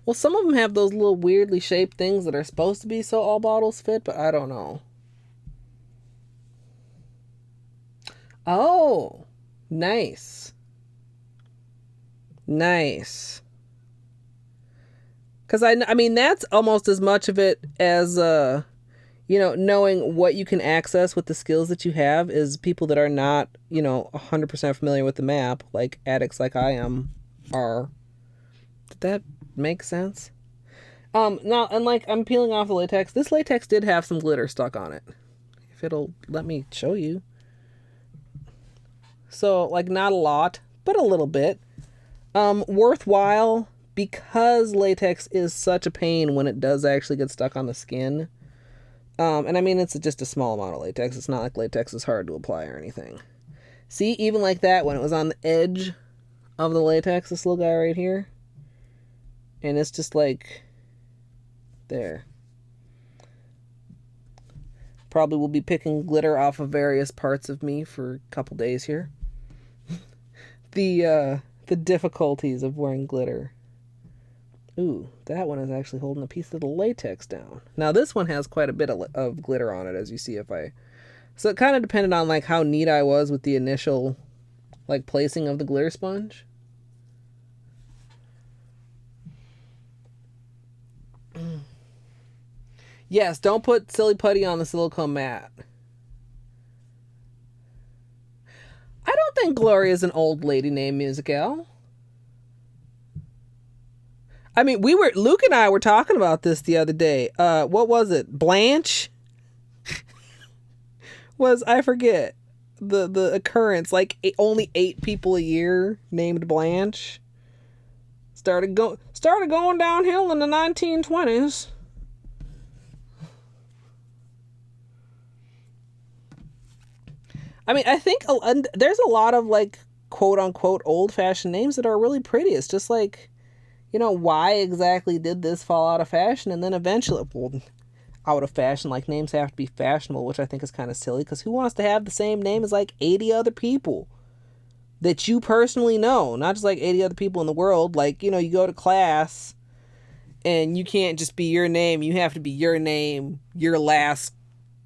Well, some of them have those little weirdly shaped things that are supposed to be so all bottles fit, but I don't know. Oh, nice. Nice. Because I mean, that's almost as much of it as, knowing what you can access with the skills that you have is people that are not, 100% familiar with the map, like addicts like I am, are. Did that make sense? Now, and like, I'm peeling off the latex. This latex did have some glitter stuck on it. If it'll let me show you. So, like, not a lot, but a little bit. Worthwhile, because latex is such a pain when it does actually get stuck on the skin. And I mean, it's just a small amount of latex. It's not like latex is hard to apply or anything. See, even like that, when it was on the edge of the latex, this little guy right here. And it's just like, there. Probably will be picking glitter off of various parts of me for a couple days here. The difficulties of wearing glitter Ooh, that one is actually holding a piece of the latex down. Now this one has quite a bit of glitter on it, as you see if I... So it kind of depended on like how neat I was with the initial like placing of the glitter sponge. Yes, don't put Silly Putty on the silicone mat. I don't think Gloria is an old lady name, Musical. I mean, Luke and I were talking about this the other day. What was it? Blanche? I forget the occurrence. Like only 8 people a year named Blanche. Started going downhill in the 1920s. I mean, I think there's a lot of like quote unquote old fashioned names that are really pretty. It's just like, you know, why exactly did this fall out of fashion? And then eventually, well, out of fashion, like names have to be fashionable, which I think is kind of silly because who wants to have the same name as like 80 other people that you personally know? Not just like 80 other people in the world. Like, you know, you go to class and you can't just be your name. You have to be your name, your last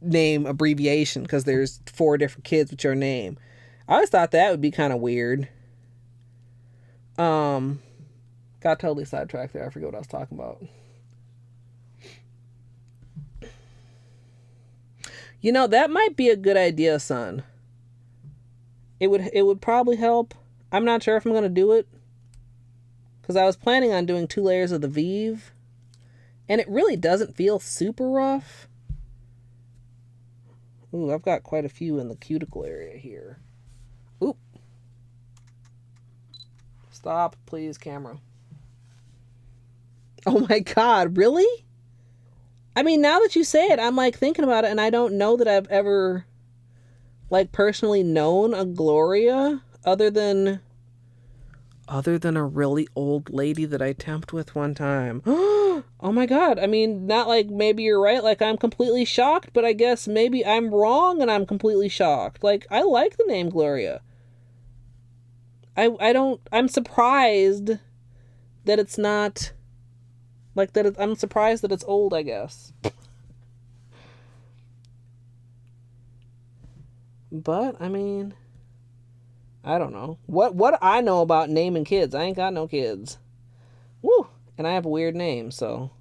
name abbreviation because there's 4 different kids with your name. I always thought that would be kind of weird. Got totally sidetracked there. I forget what I was talking about. You know, that might be a good idea, son. It would probably help. I'm not sure if I'm going to do it. Because I was planning on doing 2 layers of the Vive. And it really doesn't feel super rough. Ooh, I've got quite a few in the cuticle area here. Oop. Stop, please, camera. Oh my god, really? I mean, now that you say it, I'm like thinking about it, and I don't know that I've ever like personally known a Gloria other than a really old lady that I temped with one time. Oh my god. I mean, not like maybe you're right, like I'm completely shocked, but I guess maybe I'm wrong and I'm completely shocked. Like, I like the name Gloria. I'm surprised that it's not like that. I'm surprised that it's old, I guess. But I mean, I don't know what I know about naming kids. I ain't got no kids. Woo! And I have a weird name, so.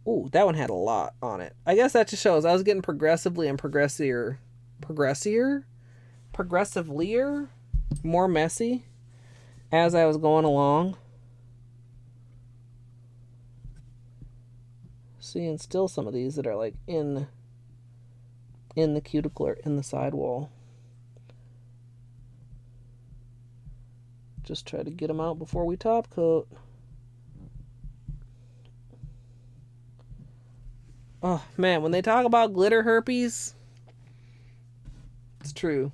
Ooh, that one had a lot on it. I guess that just shows I was getting progressively and progressiver, more messy as I was going along. Seeing still some of these that are like in the cuticle or in the sidewall. Just try to get them out before we top coat. Oh man, when they talk about glitter herpes, it's true.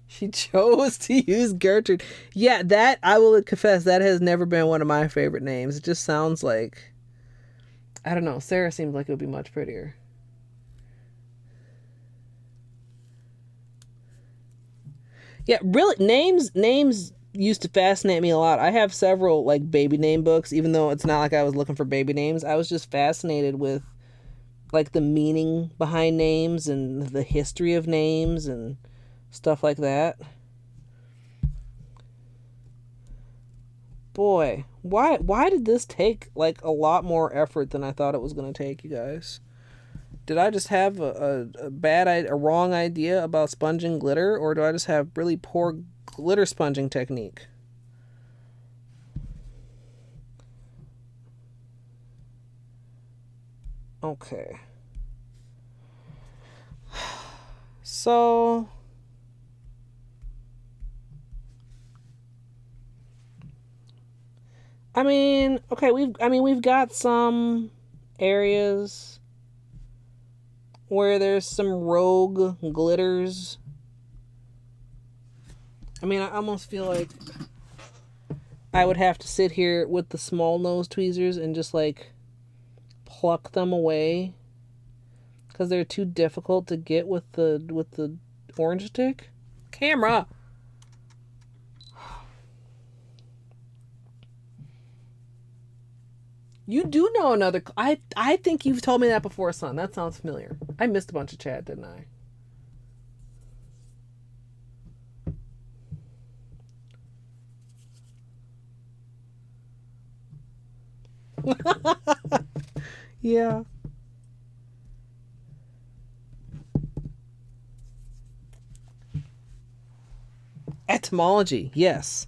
She chose to use Gertrude. Yeah, that, I will confess, that has never been one of my favorite names. It just sounds like, I don't know, Sarah seems like it would be much prettier. Yeah, really, names used to fascinate me a lot. I have several like baby name books, even though it's not like I was looking for baby names. I was just fascinated with like the meaning behind names and the history of names and stuff like that. Boy, why did this take like a lot more effort than I thought it was going to take, you guys? Did I just have a wrong idea about sponging glitter, or do I just have really poor glitter sponging technique? Okay. So I mean, okay, we've got some areas where there's some rogue glitters. I mean, I almost feel like I would have to sit here with the small nose tweezers and just like pluck them away because they're too difficult to get with the orange stick. Camera. You do know another. I think you've told me that before, son. That sounds familiar. I missed a bunch of chat, didn't I? Yeah. Etymology, yes.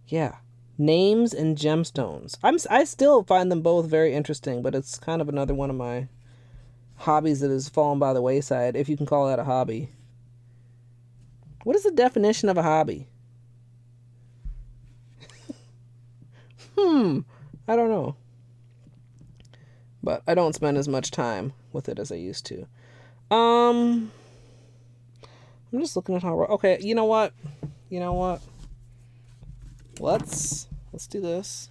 Yeah. Names and gemstones. I still find them both very interesting, but it's kind of another one of my hobbies that has fallen by the wayside, if you can call that a hobby. What is the definition of a hobby? I don't know. But I don't spend as much time with it as I used to. I'm just looking at how. Okay, you know what? Let's do this.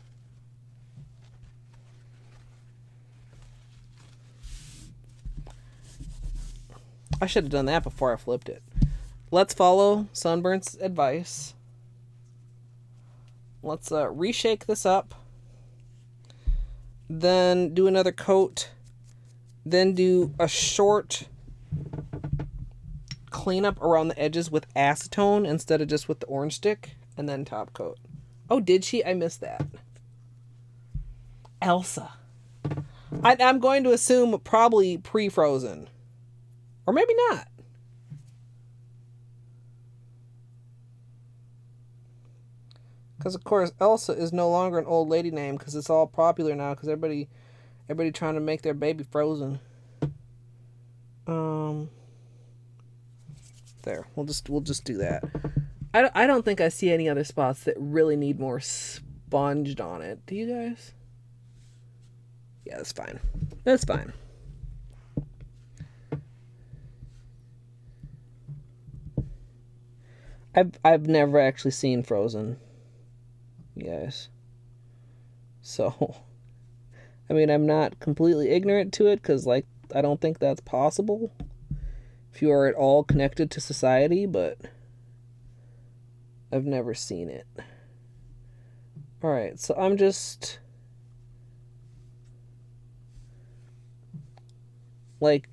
I should have done that before I flipped it. Let's follow Sunburn's advice. Let's reshake this up. Then do another coat. Then do a short cleanup around the edges with acetone instead of just with the orange stick. And then top coat. Oh, did she? I missed that. Elsa. I'm going to assume probably pre-frozen. Or maybe not. Because, of course, Elsa is no longer an old lady name because it's all popular now because everybody trying to make their baby frozen. There. We'll just do that. I don't think I see any other spots that really need more sponged on it. Do you guys? Yeah, that's fine. That's fine. I've never actually seen Frozen, you guys. So, I mean, I'm not completely ignorant to it because, like, I don't think that's possible if you are at all connected to society, but I've never seen it. Alright, so I'm just... Like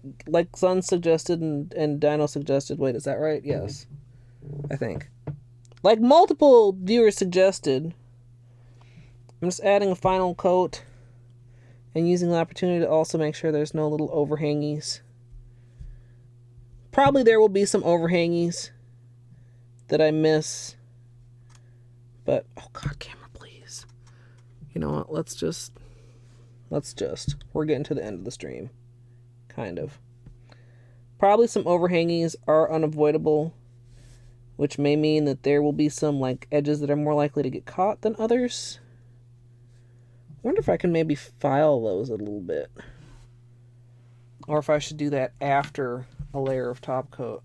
Sun suggested and Dino suggested. Wait, is that right? Yes. I think. Like multiple viewers suggested, I'm just adding a final coat and using the opportunity to also make sure there's no little overhangies. Probably there will be some overhangies that I miss. But, oh God, camera, please. You know what? Let's just. We're getting to the end of the stream. Kind of. Probably some overhangies are unavoidable, which may mean that there will be some like edges that are more likely to get caught than others. I wonder if I can maybe file those a little bit. Or if I should do that after a layer of top coat.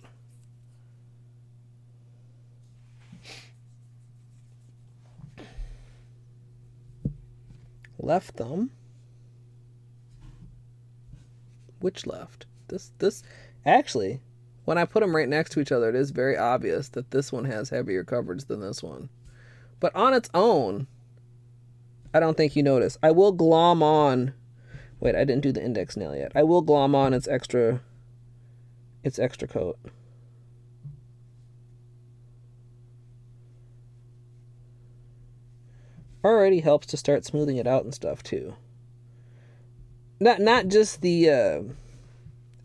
Left thumb. Which left? This actually, when I put them right next to each other, it is very obvious that this one has heavier coverage than this one. But on its own, I don't think you notice. I will glom on... Wait, I didn't do the index nail yet. I will glom on its extra coat. Already helps to start smoothing it out and stuff too. Not just the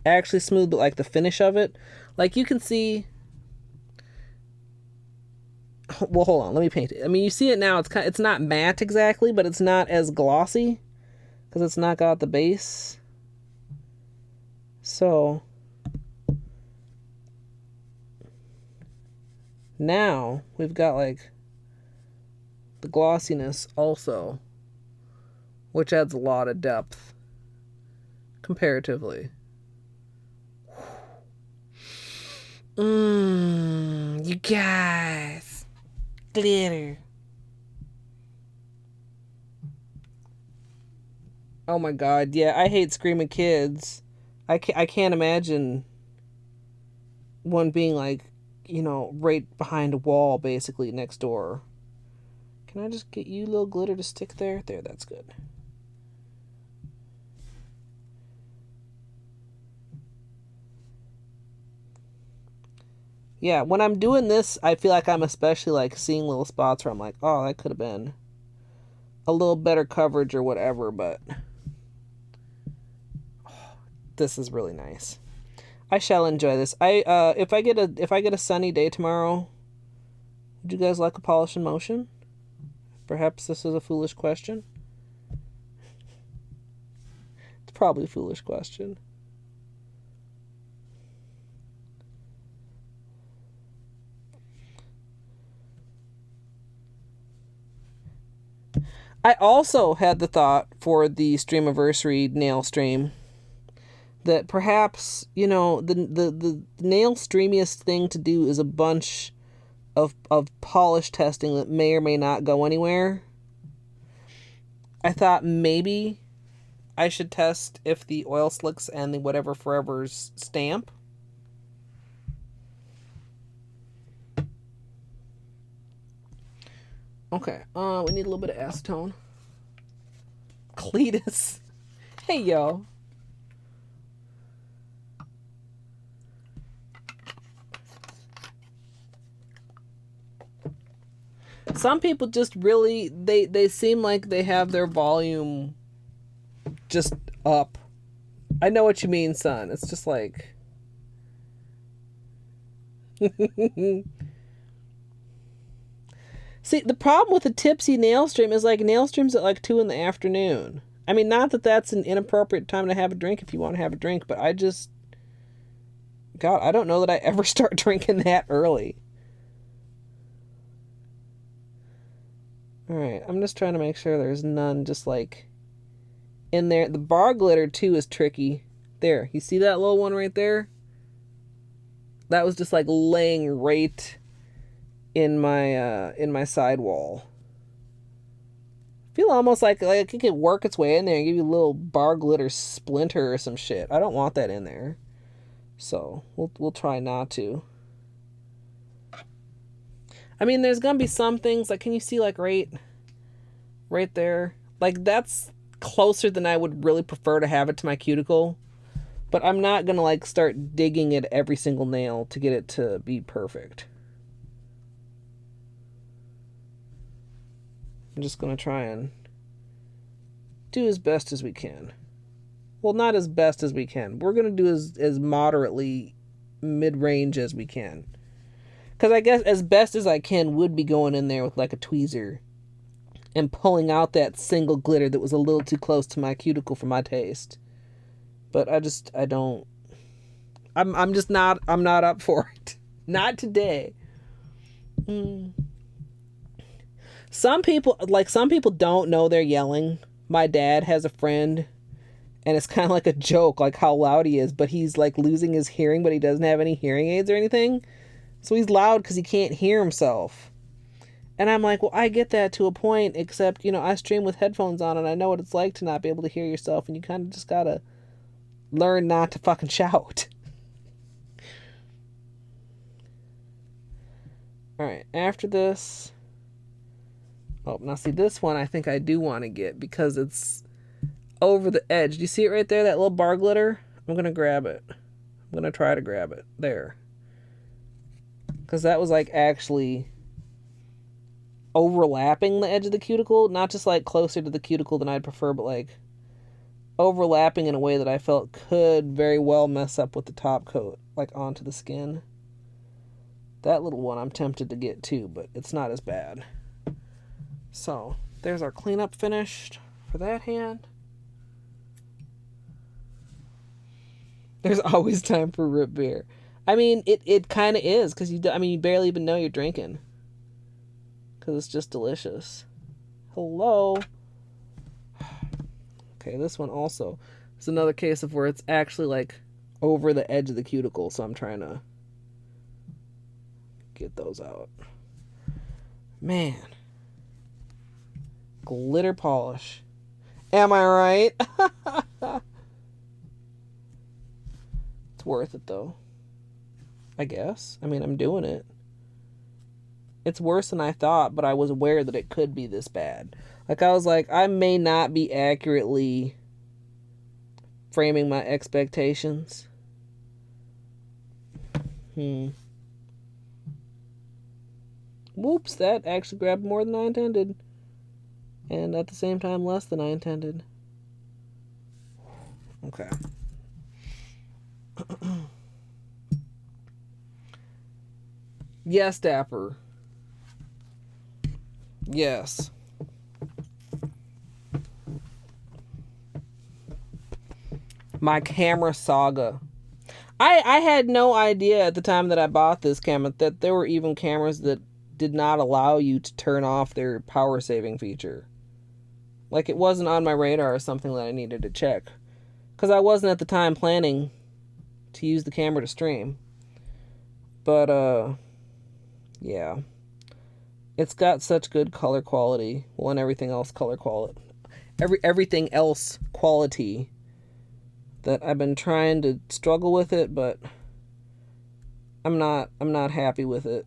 actually smooth, but like the finish of it. Like you can see. Well, hold on. Let me paint it. I mean, you see it now. It's not matte exactly, but it's not as glossy because it's not got the base. So now we've got like the glossiness also, which adds a lot of depth comparatively. You guys. Glitter. Oh my God, yeah, I hate screaming kids. I can't imagine one being like, you know, right behind a wall basically next door. Can I just get you, little glitter, to stick there? There, that's good. Yeah, when I'm doing this, I feel like I'm especially like seeing little spots where I'm like, oh, that could have been a little better coverage or whatever, but this is really nice. I shall enjoy this. If I get a sunny day tomorrow, would you guys like a polish in motion? Perhaps this is a foolish question. It's probably a foolish question. I also had the thought for the Streamiversary nail stream that perhaps, the nail streamiest thing to do is a bunch of polish testing that may or may not go anywhere. I thought maybe I should test if the oil slicks and the whatever forevers stamp. Okay, we need a little bit of acetone. Cletus. Hey, yo. Some people just really, they seem like they have their volume just up. I know what you mean, son. It's just like... See, the problem with a tipsy nail stream is like nail streams at like 2 in the afternoon. I mean, not that that's an inappropriate time to have a drink if you want to have a drink, but I just... God, I don't know that I ever start drinking that early. Alright, I'm just trying to make sure there's none just like in there. The bar glitter too is tricky. There, you see that little one right there? That was just like laying right in my sidewall. I feel almost like it could work its way in there and give you a little bar glitter splinter or some shit. I don't want that in there. So we'll try not to. I mean, there's gonna be some things like, can you see like right there? Like that's closer than I would really prefer to have it to my cuticle. But I'm not gonna like start digging at every single nail to get it to be perfect. I'm just gonna try and do as best as we can. Well, not as best as we can. We're gonna do as moderately mid-range as we can. Because I guess as best as I can would be going in there with like a tweezer and pulling out that single glitter that was a little too close to my cuticle for my taste. But I'm not up for it. Not today. Some people don't know they're yelling. My dad has a friend, and it's kind of like a joke, like how loud he is, but he's like losing his hearing, but he doesn't have any hearing aids or anything. So he's loud because he can't hear himself. And I'm like, well, I get that to a point, except, I stream with headphones on, and I know what it's like to not be able to hear yourself, and you kind of just gotta learn not to fucking shout. Alright, after this... Oh, now see, this one I think I do want to get because it's over the edge. Do you see it right there, that little bar glitter? I'm going to grab it. I'm going to try to grab it. There. Because that was like actually overlapping the edge of the cuticle. Not just like closer to the cuticle than I'd prefer, but like overlapping in a way that I felt could very well mess up with the top coat, like onto the skin. That little one I'm tempted to get too, but it's not as bad. So, there's our cleanup finished for that hand. There's always time for root beer. I mean, it kind of is, because you barely even know you're drinking. Because it's just delicious. Hello. Okay, this one also is another case of where it's actually like over the edge of the cuticle, so I'm trying to get those out. Man. Glitter polish. Am I right? It's worth it though. I guess. I mean, I'm doing it. It's worse than I thought, but I was aware that it could be this bad. Like, I was like, I may not be accurately framing my expectations. Whoops, that actually grabbed more than I intended. And at the same time, less than I intended. Okay. Yes, Dapper. Yes. My camera saga. I had no idea at the time that I bought this camera that there were even cameras that did not allow you to turn off their power saving feature. Like, it wasn't on my radar or something that I needed to check. Because I wasn't at the time planning to use the camera to stream. But, yeah. It's got such good color quality. Well, and everything else color quality. Everything else quality. That I've been trying to struggle with it, but I'm not happy with it.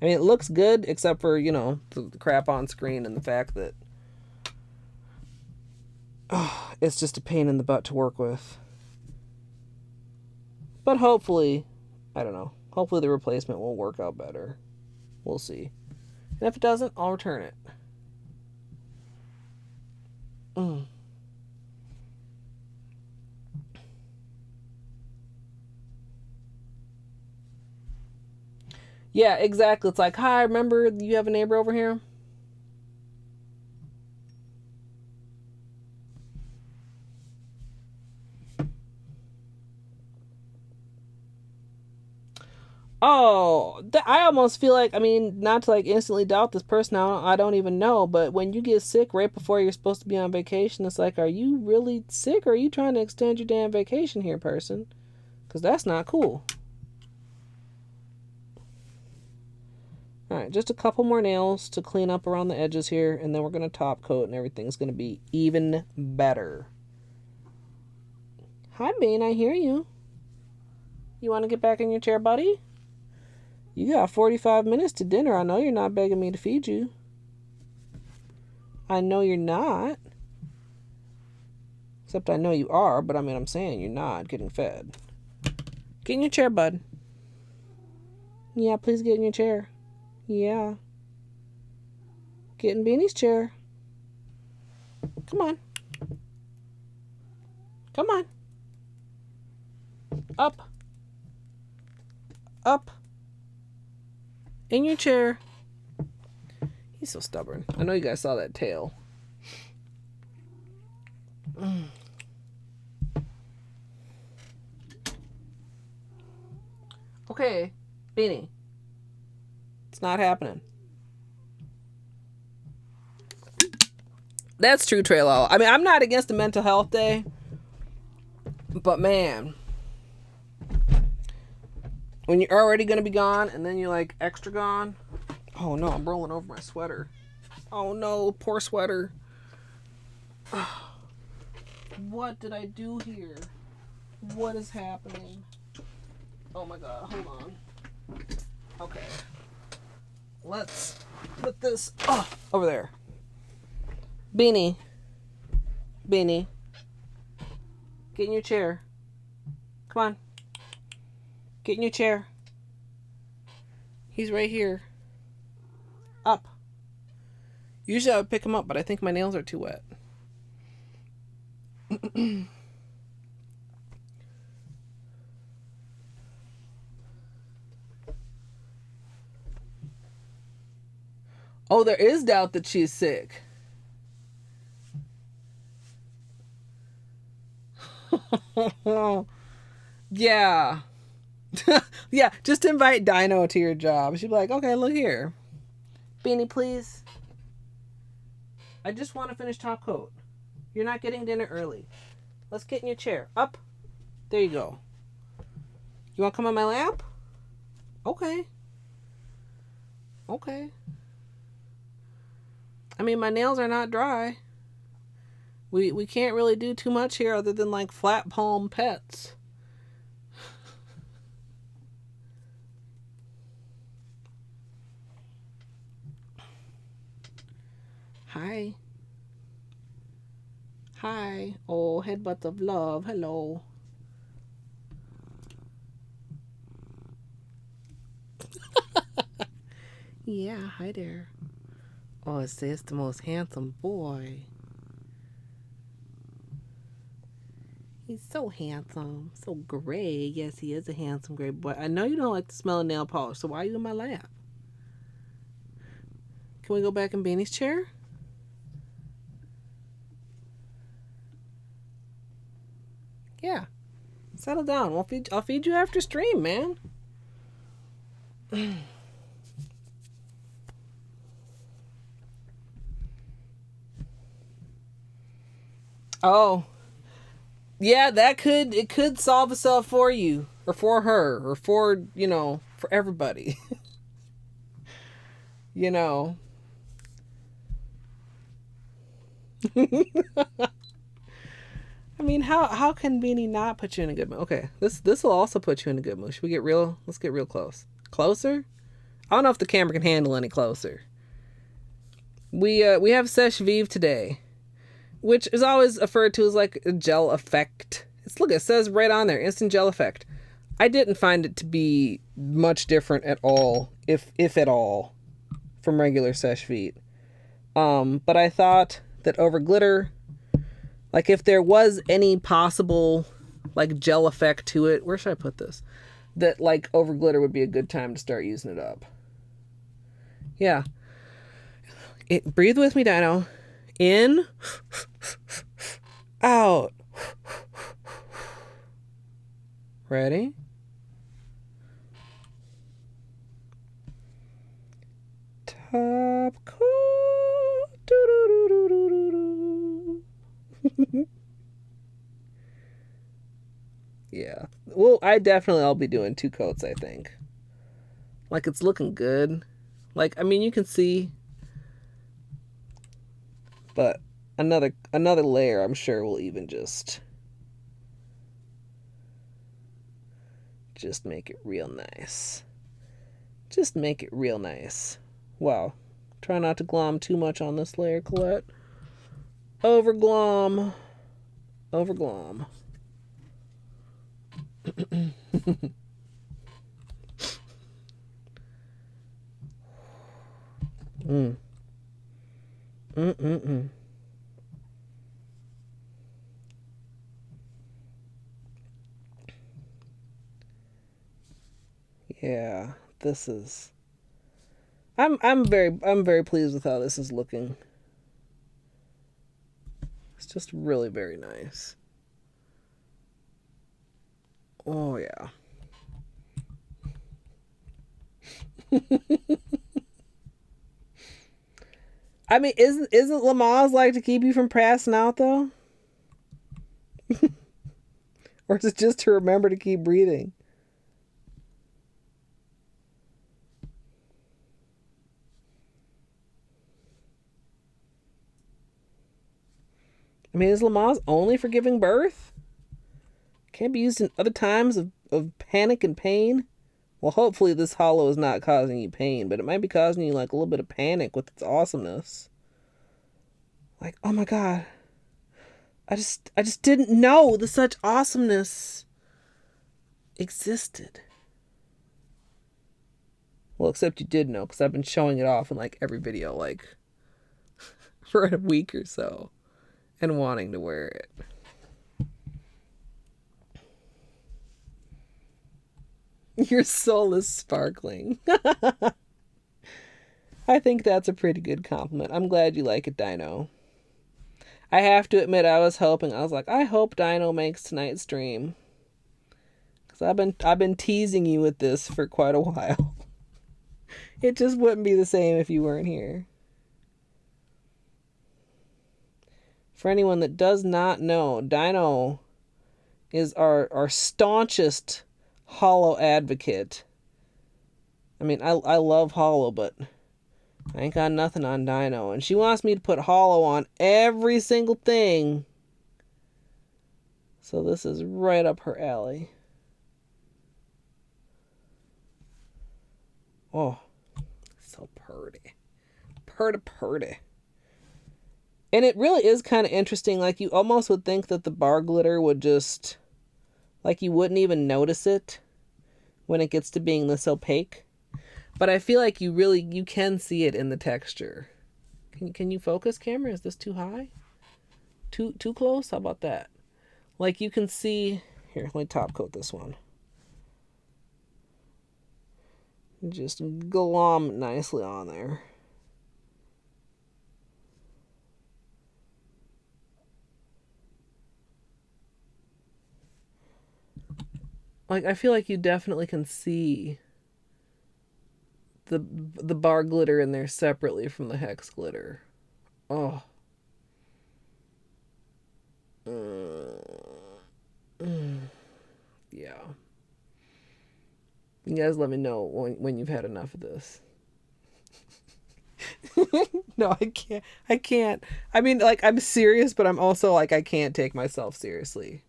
I mean, it looks good, except for, you know, the crap on screen and the fact that it's just a pain in the butt to work with. But hopefully, I don't know, hopefully the replacement will work out better. We'll see. And if it doesn't, I'll return it. Yeah, exactly. It's like, hi, remember you have a neighbor over here? Oh, I almost feel like, I mean, not to like instantly doubt this person, I don't even know, but when you get sick right before you're supposed to be on vacation, it's like, are you really sick or are you trying to extend your damn vacation here, person? Because that's not cool. Alright, just a couple more nails to clean up around the edges here, and then we're going to top coat, and everything's going to be even better. Hi, Bean, I hear you. You want to get back in your chair, buddy? You got 45 minutes to dinner. I know you're not begging me to feed you. I know you're not. Except I know you are, but I mean, I'm saying you're not getting fed. Get in your chair, bud. Yeah, please get in your chair. Yeah. Get in Beanie's chair. Come on. Come on. Up. Up. In your chair. He's so stubborn. I know you guys saw that tail. Okay, Beanie. It's not happening. That's true, Trail. I mean, I'm not against a mental health day. But man, when you're already going to be gone and then you're like extra gone. Oh no, I'm rolling over my sweater. Oh no, poor sweater. What did I do here? What is happening? Oh my god, hold on. Okay. Let's put this over there. Beanie. Beanie. Get in your chair. Come on. Get in your chair. He's right here. Up. Usually I would pick him up, but I think my nails are too wet. Oh, there is doubt that she's sick. Yeah. Yeah, just invite Dino to your job. She'd be like, okay, look here. Beanie, please. I just want to finish top coat. You're not getting dinner early. Let's get in your chair. Up. There you go. You want to come on my lap? Okay. Okay. I mean, my nails are not dry. We can't really do too much here other than like flat palm pets. Hi. Hi. Oh, headbutt of love. Hello. Yeah, hi there. Oh, it says the most handsome boy. He's so handsome. So gray. Yes, he is a handsome gray boy. I know you don't like the smell of nail polish, so why are you in my lap? Can we go back in Beanie's chair? Yeah. Settle down. I'll feed you after stream, man. Oh. Yeah, it could solve itself for you. Or for her. Or for, for everybody. you know. I mean, how can Beanie not put you in a good mood? Okay, this will also put you in a good mood. Should we get real? Let's get real close. Closer? I don't know if the camera can handle any closer. We have Sesh Vive today, which is always referred to as like a gel effect. It says right on there, instant gel effect. I didn't find it to be much different at all, if at all, from regular Sesh Vive. But I thought that over glitter, like if there was any possible like gel effect to it, where should I put this? That like over glitter would be a good time to start using it up. Yeah. Breathe with me, Dino. In, out. Ready? Top coat. Yeah. Well, I'll be doing 2 coats, I think. Like, it's looking good. Like, I mean, you can see. But another layer, I'm sure, will even just make it real nice. Just make it real nice. Wow. Try not to glom too much on this layer, Colette. Over glom. Yeah, this is. I'm very pleased with how this is looking. It's just really very nice. Oh yeah. I mean, isn't Lamaze like to keep you from passing out though? Or is it just to remember to keep breathing? I mean, is Lamaze only for giving birth? Can't be used in other times of panic and pain? Well, hopefully this Holo is not causing you pain, but it might be causing you like a little bit of panic with its awesomeness. Like, oh my god. I just didn't know that such awesomeness existed. Well, except you did know, because I've been showing it off in like every video, like for a week or so, and wanting to wear it. Your soul is sparkling. I think that's a pretty good compliment. I'm glad you like it, Dino. I have to admit, I was like, I hope Dino makes tonight's stream. Because I've been teasing you with this for quite a while. It just wouldn't be the same if you weren't here. For anyone that does not know, Dino is our staunchest Holo advocate. I mean, I love Holo, but I ain't got nothing on Dino. And she wants me to put Holo on every single thing. So this is right up her alley. Oh, so pretty. Purty. And it really is kind of interesting. Like, you almost would think that the bar glitter would just, like, you wouldn't even notice it when it gets to being this opaque. But I feel like you can see it in the texture. Can you focus, camera? Is this too high? Too close? How about that? Like you can see here, let me top coat this one. Just glom nicely on there. Like I feel like you definitely can see the bar glitter in there separately from the hex glitter. Oh. Yeah. You guys let me know when you've had enough of this. No, I can't. I mean, like, I'm serious, but I'm also like, I can't take myself seriously.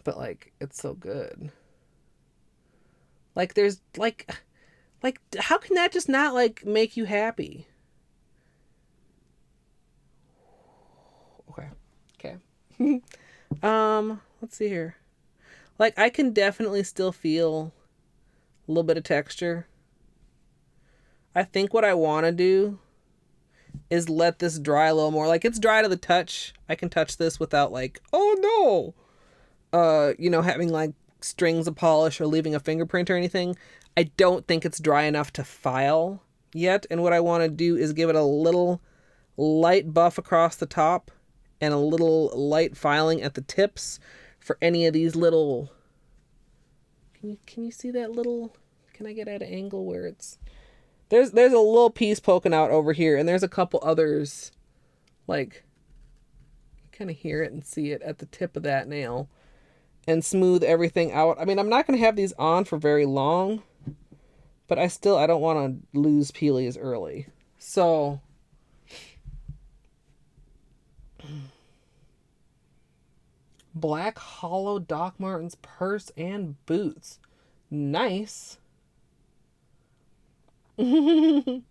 But like, it's so good. Like, there's like, how can that just not like make you happy? Okay. Let's see here. Like, I can definitely still feel a little bit of texture. I think what I want to do is let this dry a little more. Like, it's dry to the touch. I can touch this without like, oh no, having like strings of polish or leaving a fingerprint or anything. I don't think it's dry enough to file yet. And what I want to do is give it a little light buff across the top and a little light filing at the tips for any of these little... Can you see that little... Can I get at an angle where it's... There's a little piece poking out over here, and there's a couple others, like, you kind of hear it and see it at the tip of that nail, and smooth everything out. I mean, I'm not going to have these on for very long, but I don't want to lose peelies early. So... Black Holo Doc Martens purse and boots. Nice. Oh,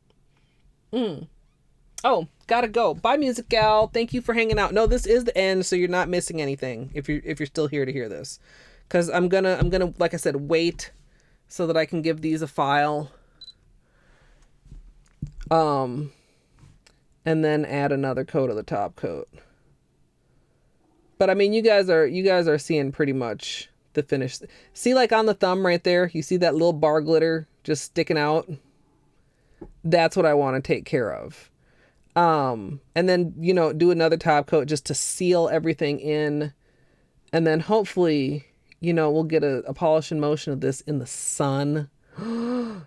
gotta go. Bye, Music Gal. Thank you for hanging out. No, this is the end, so you're not missing anything if you're still here to hear this. Because I'm gonna, like I said, wait so that I can give these a file. And then add another coat of the top coat. But I mean, you guys are seeing pretty much the finish. See, like on the thumb right there, you see that little bar glitter just sticking out? That's what I want to take care of. And then, do another top coat just to seal everything in. And then hopefully, we'll get a polish in motion of this in the sun.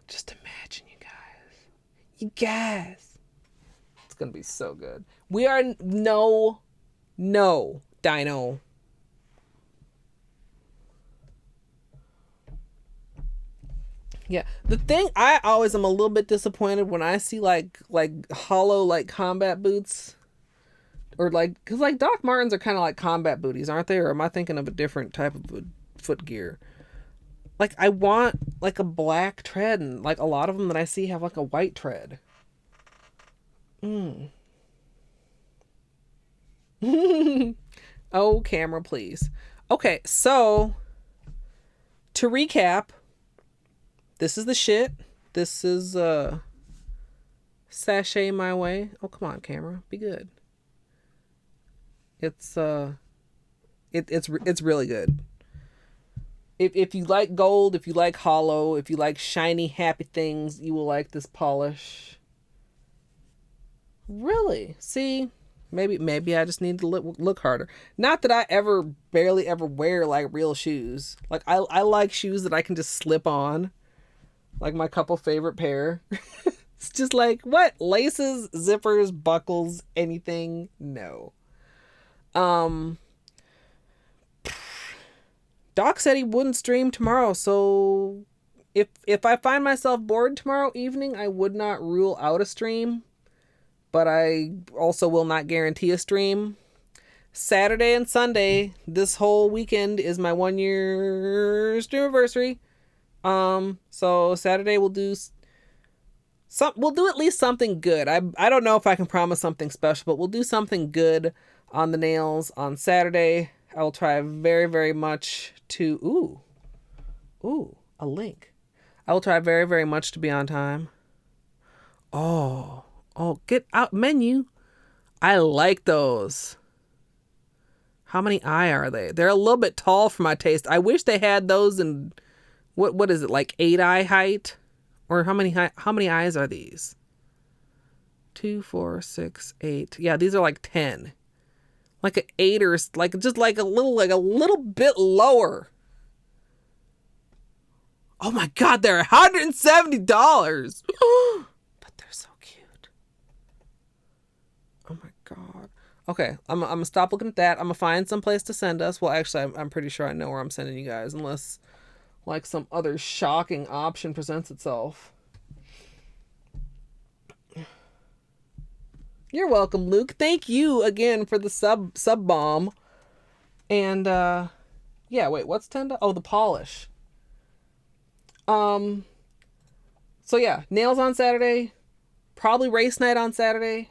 Just imagine, you guys. It's going to be so good. We are no, Dino. Yeah, the thing I always am a little bit disappointed when I see like Holo like combat boots, or like, because like Doc Martens are kind of like combat booties, aren't they? Or am I thinking of a different type of foot gear? Like, I want like a black tread, and like a lot of them that I see have like a white tread. Oh, camera, please. Okay, so to recap, this is the shit. This is Sashay My Way. Oh, come on, camera, be good. It's really good. If you like gold, if you like Holo, if you like shiny, happy things, you will like this polish. Really? See? Maybe I just need to look harder. Not that I barely ever wear like real shoes. Like, I like shoes that I can just slip on. Like my couple favorite pair. It's just like, what? Laces, zippers, buckles, anything? No. Doc said he wouldn't stream tomorrow, so if I find myself bored tomorrow evening, I would not rule out a stream. But I also will not guarantee a stream. Saturday and Sunday, this whole weekend, is my 1-year stream anniversary. So Saturday we'll do at least something good. I don't know if I can promise something special, but we'll do something good on the nails on Saturday. I will try very, very much to... Ooh, a link. I will try very, very much to be on time. Get out menu. I like those. How many eye are they? They're a little bit tall for my taste. I wish they had those in, what is it, like 8 eye height? Or how many eyes are these? 2, 4, 6, 8. Yeah, these are like 10. Like an 8 or like just like a little bit lower. Oh my God, they're $170. But they're so cute. Oh my God. Okay, I'm gonna stop looking at that. I'm gonna find some place to send us. Well, actually, I'm pretty sure I know where I'm sending you guys, unless like some other shocking option presents itself. You're welcome, Luke. Thank you again for the sub bomb. And yeah, wait, what's $10? Oh, the polish. So yeah, nails on Saturday, probably race night on Saturday,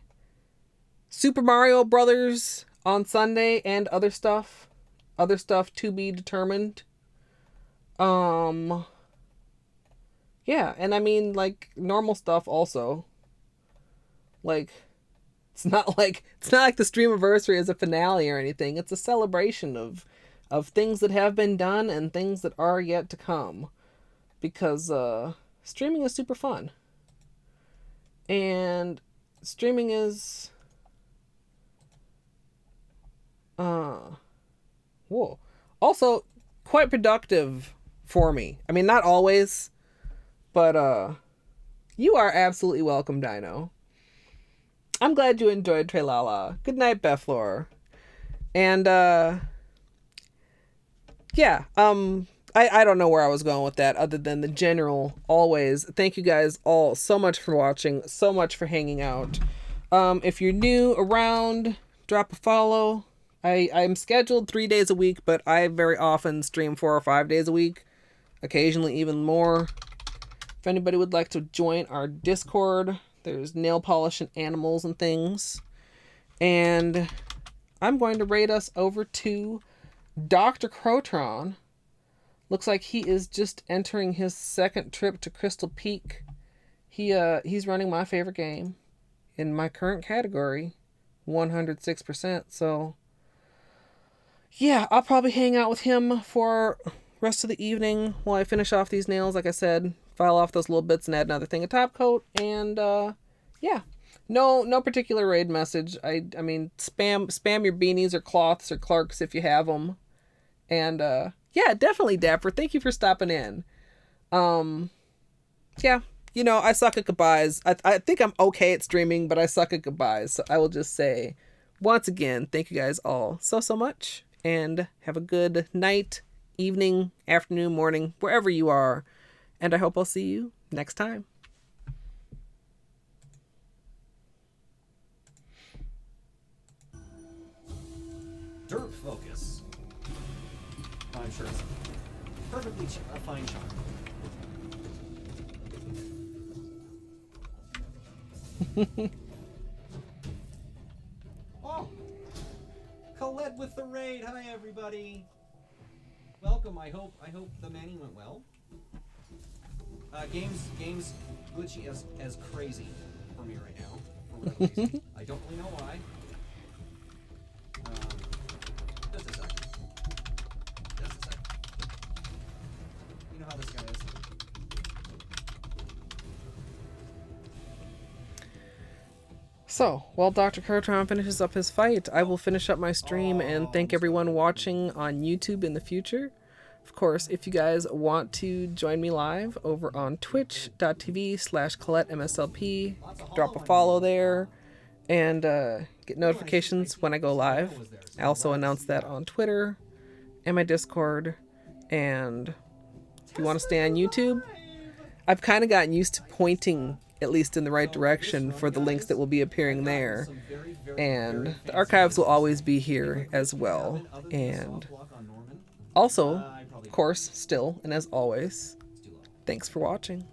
Super Mario Brothers on Sunday, and other stuff to be determined. Yeah, and I mean like normal stuff also. Like it's not like the Streamiversary is a finale or anything. It's a celebration of things that have been done and things that are yet to come. Because streaming is super fun. And streaming is also quite productive for me. I mean, not always, but you are absolutely welcome, Dino. I'm glad you enjoyed Trelala. Good night, Bethlor. And yeah, I don't know where I was going with that other than the general always. Thank you guys all so much for watching, so much for hanging out. If you're new around, drop a follow. I'm scheduled 3 days a week, but I very often stream 4 or 5 days a week, occasionally even more. If anybody would like to join our Discord, there's nail polish and animals and things. And I'm going to raid us over to Dr. Crotron. Looks like he is just entering his second trip to Crystal Peak. He's running my favorite game in my current category, 106%. So yeah, I'll probably hang out with him for rest of the evening while I finish off these nails. Like I said, file off those little bits and add another thing of top coat. And yeah, no particular raid message. I mean, spam your beanies or cloths or Clarks if you have them. And yeah, definitely, Dapper. Thank you for stopping in. Yeah, you know, I suck at goodbyes. I think I'm okay at streaming, but I suck at goodbyes. So I will just say, once again, thank you guys all so much. And have a good night, evening, afternoon, morning, wherever you are. And I hope I'll see you next time. Dirt focus. I'm sure it's perfectly a fine charm. Oh, Colette with the raid. Hi everybody. Welcome. I hope the Manny went well. Games glitchy as crazy for me right now. For whatever reason. I don't really know why. Just a second. You know how this guy is. So, while Dr. Kurtron finishes up his fight, I will finish up my stream and thank everyone watching on YouTube in the future. Of course, if you guys want to join me live over on twitch.tv/ColetteMSLP, drop a follow there and get notifications when I go live. I also announce that on Twitter and my Discord. And if you want to stay on YouTube, I've kind of gotten used to pointing at least in the right direction for the links that will be appearing there. And the archives will always be here as well. And also, of course, still, and as always, thanks for watching.